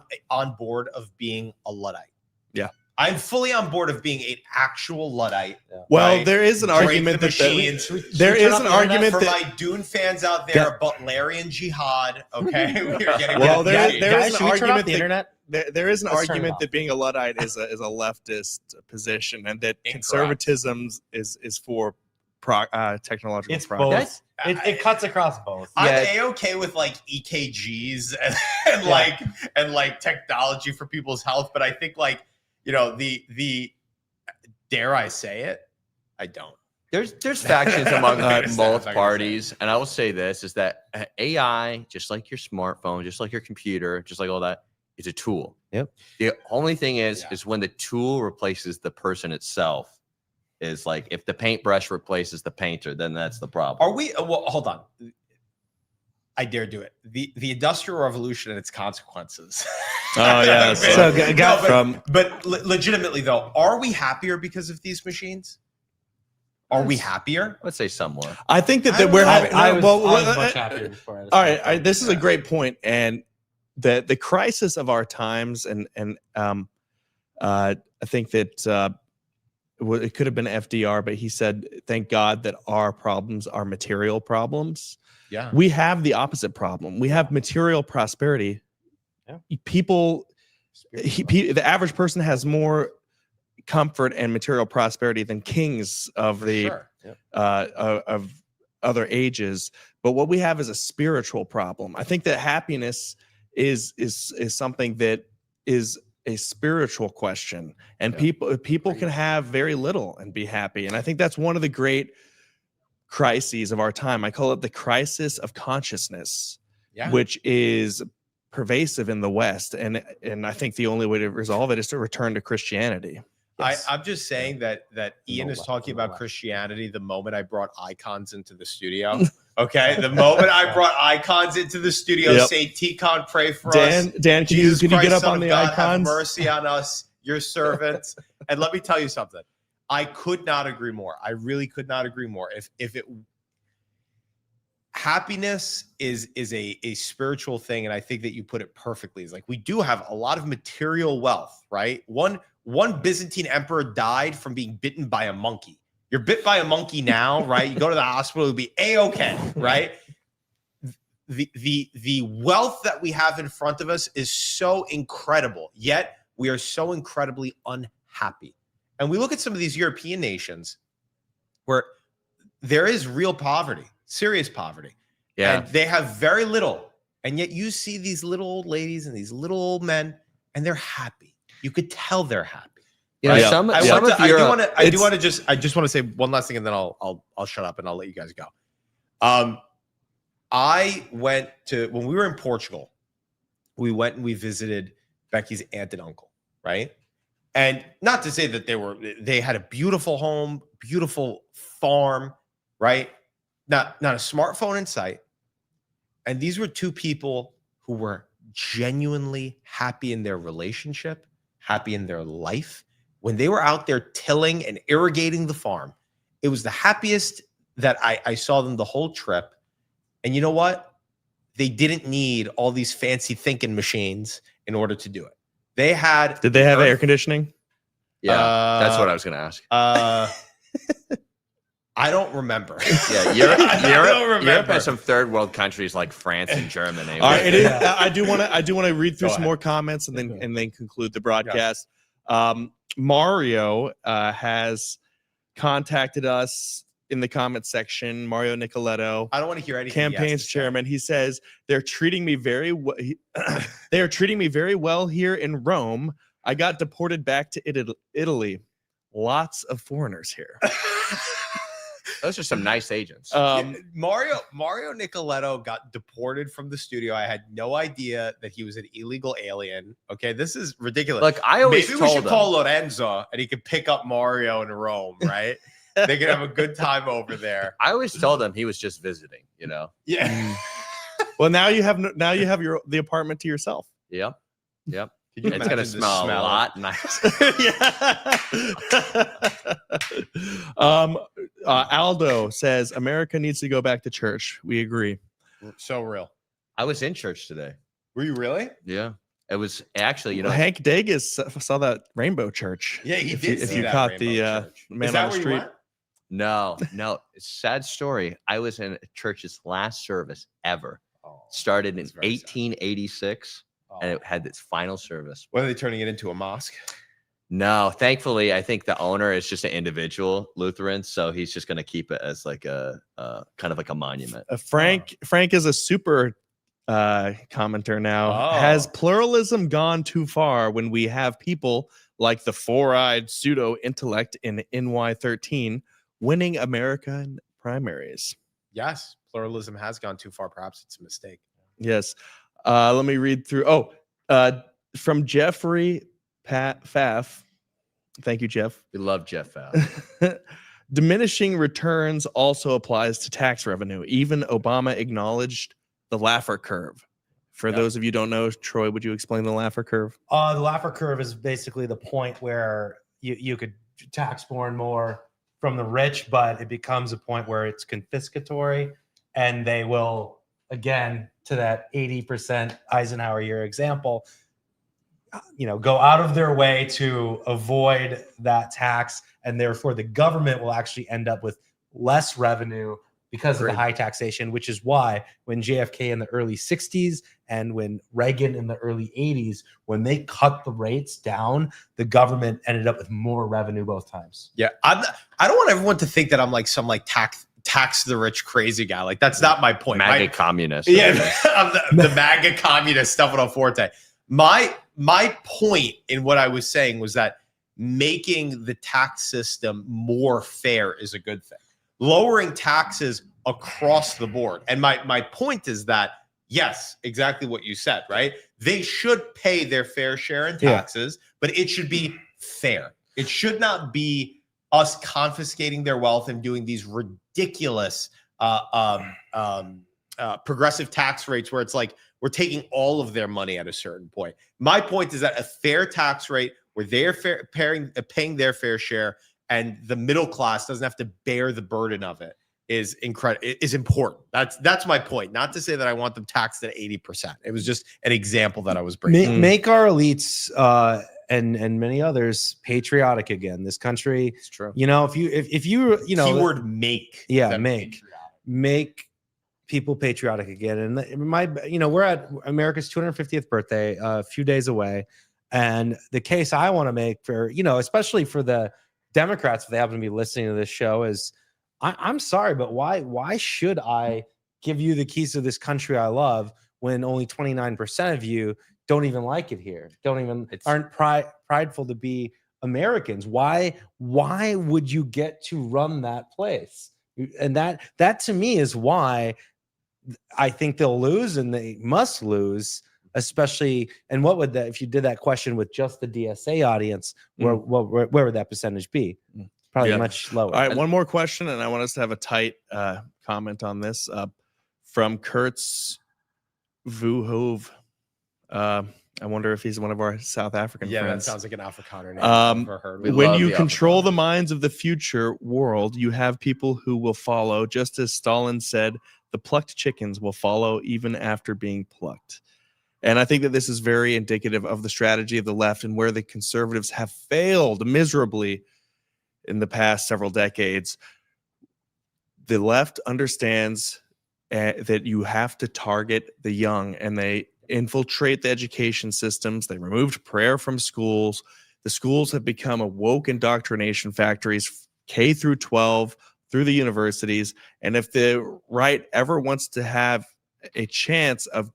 board of being a Luddite. Yeah. I'm fully on board of being an actual Luddite. Well, right? there is an Break argument the that machines. there is an argument for that my Dune fans out there, Butlerian jihad. Okay, we are getting well, there there is Guys, an should we turn off argument the internet? There is an Let's turn it argument off. that being a Luddite is a leftist position, and that Incorrect. conservatism is for technological It's progress. both. It cuts across both. I'm A-okay with like EKGs and like technology for people's health, but I think like, you know, the dare I say it? I don't. There's factions among That's both not gonna parties, and I will say this is that AI, just like your smartphone, just like your computer, just like all that, is a tool. Yep. The only thing is when the tool replaces the person itself. Is like if the paintbrush replaces the painter, then that's the problem. Are we? Well, hold on. I dare do it. The Industrial Revolution and its consequences. Oh yeah. But legitimately though, are we happier because of these machines? Are we happier? Let's say some more. I think that, I we're don't having. know. I was much happier before. All right, this is a great point, and the crisis of our times, and I think that it could have been FDR, but he said, "Thank God that our problems are material problems." Yeah, we have the opposite problem. We have material prosperity. Yeah. The average person has more comfort and material prosperity than kings of the of other ages. But what we have is a spiritual problem. I think that happiness is something that is a spiritual question, and people can have very little and be happy. And I think that's one of the great crises of our time. I call it the crisis of consciousness, which is pervasive in the West. And I think the only way to resolve it is to return to Christianity. I'm just saying that Ian is talking about Christianity the moment I brought icons into the studio. Okay, the moment I brought icons into the studio, say T-Con, pray for us. Dan, can you get up on the God, icons? have mercy on us, your servants. And let me tell you something. I could not agree more. I really could not agree more. Happiness is a spiritual thing, and I think that you put it perfectly. It's like we do have a lot of material wealth, right? One Byzantine emperor died from being bitten by a monkey. You're bit by a monkey now, right? You go to the hospital, it'll be a-okay, right? The wealth that we have in front of us is so incredible, yet we are so incredibly unhappy. And we look at some of these European nations where there is real poverty, serious poverty. Yeah. And they have very little. And yet you see these little old ladies and these little old men, and they're happy. You could tell they're happy. Yeah, right? I do want to just say one last thing, and then I'll shut up and I'll let you guys go. I went to, when we were in Portugal, we went and we visited Becky's aunt and uncle, right? And not to say that they had a beautiful home, beautiful farm, right? Not a smartphone in sight. And these were two people who were genuinely happy in their relationship, happy in their life. When they were out there tilling and irrigating the farm, it was the happiest that I saw them the whole trip. And you know what? They didn't need all these fancy thinking machines in order to do it. Did they have air conditioning? Yeah, that's what I was going to ask. I don't remember. Yeah, Europe has some third world countries like France and Germany. All right, I do want to read through some more comments and then conclude the broadcast. Mario has contacted us in the comments section. Mario Nicoletto, I don't want to hear anything. Campaign's chairman. He says they're treating me very well. They are treating me very well here in Rome. I got deported back to Italy. Lots of foreigners here. Those are some nice agents. Mario Nicoletto got deported from the studio. I had no idea that he was an illegal alien. Okay, this is ridiculous. Look, I always maybe we should call Lorenzo and he could pick up Mario in Rome, right? They could have a good time over there. I always told him he was just visiting, you know. Yeah. Well, now you have the apartment to yourself. Yep. It's gonna smell a lot nice. Aldo says America needs to go back to church. We agree. So real. I was in church today. Were you really? Yeah. It was actually, you know, Hank Dagus saw that rainbow church. Yeah, he did. If you caught the man on the street. No. It's a sad story. I was in a church's last service ever. Started in 1886. And it had its final service. What, are they turning it into a mosque? No, thankfully, I think the owner is just an individual Lutheran, so he's just going to keep it as like a kind of like a monument. Frank is a super commenter now. Oh. Has pluralism gone too far when we have people like the four-eyed pseudo intellect in NY13 winning American primaries? Yes, pluralism has gone too far. Perhaps it's a mistake. Yes. Let me read through. From Jeffrey Pfaff. Thank you, Jeff. We love Jeff Pfaff. Diminishing returns also applies to tax revenue. Even Obama acknowledged the Laffer curve. For those of you who don't know, Troy, would you explain the Laffer curve? The Laffer curve is basically the point where you could tax more and more from the rich, but it becomes a point where it's confiscatory, and they will, again, to that 80% Eisenhower year example, go out of their way to avoid that tax, and therefore the government will actually end up with less revenue because of the high taxation, which is why when JFK in the early 60s and when Reagan in the early 80s, when they cut the rates down, the government ended up with more revenue both times. Yeah, I don't want everyone to think that I'm like some like tax the rich crazy guy. Like that's not my point. MAGA communist. Yeah, I'm the MAGA communist Stefano Forte. My point in what I was saying was that making the tax system more fair is a good thing. Lowering taxes across the board. And my point is that, yes, exactly what you said, right? They should pay their fair share in taxes, but it should be fair. It should not be us confiscating their wealth and doing these ridiculous progressive tax rates where it's like we're taking all of their money at a certain point. My point is that a fair tax rate where they're paying their fair share and the middle class doesn't have to bear the burden of it is incredible. It is important. That's my point. Not to say that I want them taxed at 80%. It was just an example that I was bringing. Make our elites and many others patriotic again. This country, it's true. If you keyword make. Yeah, make people patriotic again. And we're at America's 250th birthday, a few days away. And the case I want to make for, especially for the Democrats, if they happen to be listening to this show, is I'm sorry, but why should I give you the keys to this country I love when only 29% of you don't even like it here, aren't prideful to be Americans? Why would you get to run that place? And that to me is why I think they'll lose, and they must lose. Especially, and what would that, if you did that question with just the DSA audience, where would that percentage be? Probably much lower. All right, one more question, and I want us to have a tight comment on this from Kurtz Vuhove. I wonder if he's one of our South African friends. Yeah, that sounds like an Afrikaner name. I've never heard. When you control the minds of the future world, you have people who will follow, just as Stalin said, the plucked chickens will follow even after being plucked. And I think that this is very indicative of the strategy of the left and where the conservatives have failed miserably in the past several decades. The left understands that you have to target the young, and they infiltrate the education systems. They removed prayer from schools. The schools have become a woke indoctrination factories, K through 12, through the universities. And if the right ever wants to have a chance of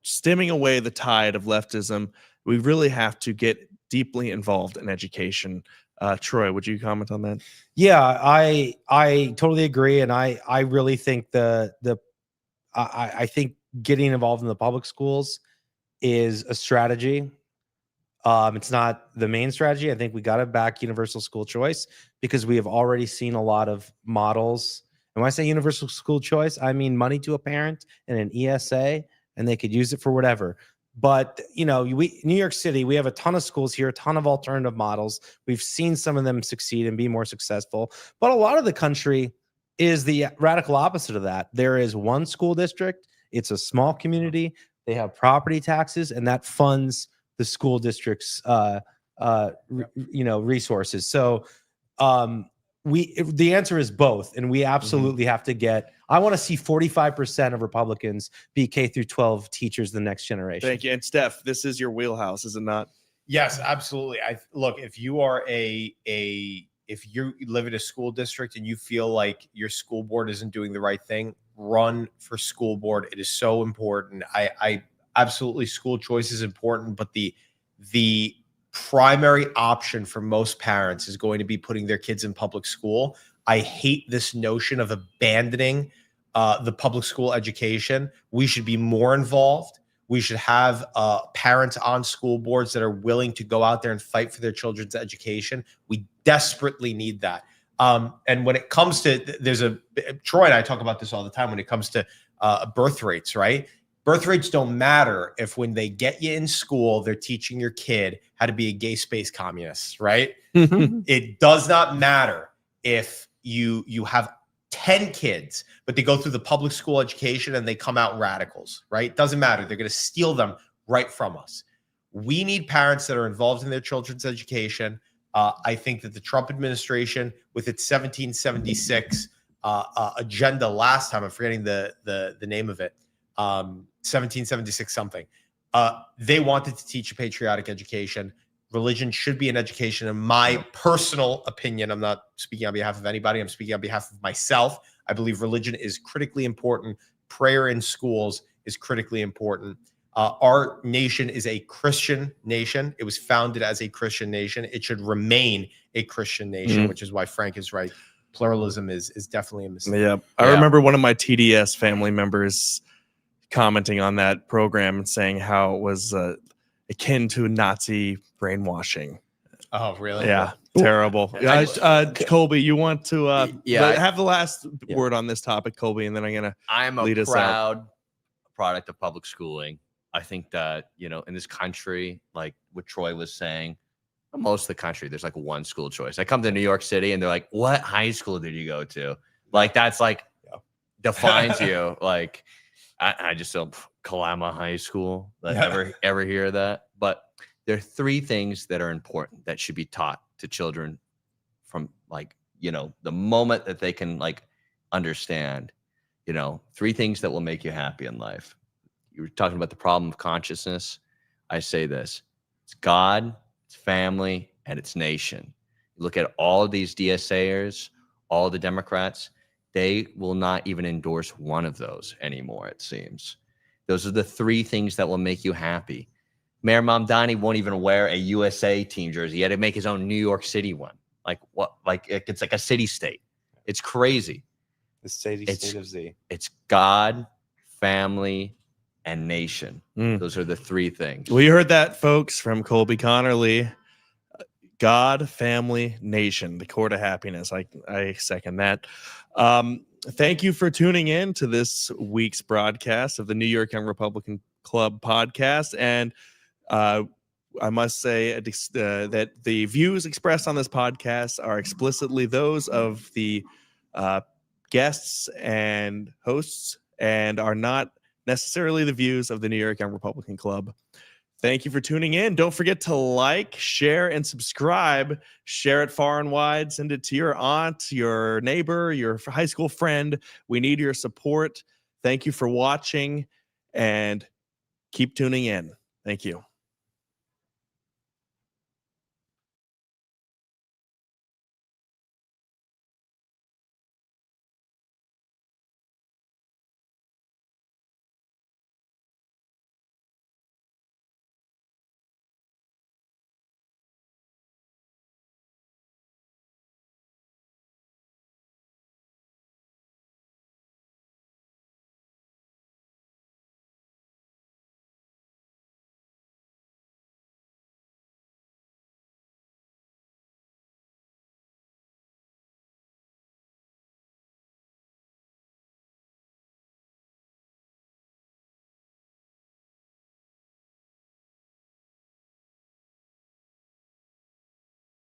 stemming away the tide of leftism, we really have to get deeply involved in education. Troy, would you comment on that? Yeah, I totally agree, and I really think I think getting involved in the public schools is a strategy. It's not the main strategy. I think we got to back universal school choice because we have already seen a lot of models. And when I say universal school choice, I mean money to a parent and an ESA, and they could use it for whatever. But, New York City, we have a ton of schools here, a ton of alternative models. We've seen some of them succeed and be more successful. But a lot of the country is the radical opposite of that. There is one school district. It's a small community. They have property taxes, and that funds the school district's, resources. So the answer is both, and we absolutely have to get. I want to see 45% of Republicans be K through 12 teachers the next generation. Thank you. And Steph, this is your wheelhouse, is it not? Yes, absolutely. Look, if you are if you live in a school district and you feel like your school board isn't doing the right thing, run for school board. It is so important. I absolutely, school choice is important, but the primary option for most parents is going to be putting their kids in public school. I hate this notion of abandoning the public school education. We should be more involved. We should have parents on school boards that are willing to go out there and fight for their children's education. We desperately need that. And when it comes to, Troy and I talk about this all the time when it comes to birth rates, right? Birth rates don't matter if when they get you in school, they're teaching your kid how to be a gay space communist, right? It does not matter if you have 10 kids, but they go through the public school education and they come out radicals, right? Doesn't matter. They're going to steal them right from us. We need parents that are involved in their children's education. I think that the Trump administration, with its 1776 agenda last time, I'm forgetting the name of it, 1776 something. They wanted to teach a patriotic education. Religion should be an education. In my personal opinion, I'm not speaking on behalf of anybody. I'm speaking on behalf of myself. I believe religion is critically important. Prayer in schools is critically important. Our nation is a Christian nation. It was founded as a Christian nation. It should remain a Christian nation, which is why Frank is right. Pluralism is definitely a mistake. Yeah. I remember one of my TDS family members commenting on that program and saying how it was akin to Nazi brainwashing. Oh, really? Yeah. Terrible. Colby, you want to have the last word on this topic, Colby, and then I'm lead a us out. proud product of public schooling. I think that, in this country, like what Troy was saying, most of the country, there's like one school choice. I come to New York City and they're like, what high school did you go to? Like, that's like defines you. Like, I just don't Kalama High School. Like, ever hear that? But there are three things that are important that should be taught to children from the moment that they can understand, three things that will make you happy in life. You were talking about the problem of consciousness. I say this: it's God, it's family, and it's nation. You look at all of these DSAers, all the Democrats, they will not even endorse one of those anymore, it seems. Those are the three things that will make you happy. Mayor Mamdani won't even wear a USA team jersey. He had to make his own New York City one. Like what? Like it's like a city state. It's crazy. The state of Z. It's God, family, and nation. Those are the three things. Well, you heard that, folks, from Colby Connerly. God, family, nation, the core to happiness. I second that. Thank you for tuning in to this week's broadcast of the New York Young Republican Club podcast. And I must say that the views expressed on this podcast are explicitly those of the guests and hosts and are not necessarily the views of the New York Young Republican Club. Thank you for tuning in. Don't forget to like, share, and subscribe. Share it far and wide. Send it to your aunt, your neighbor, your high school friend. We need your support. Thank you for watching, and keep tuning in. Thank you.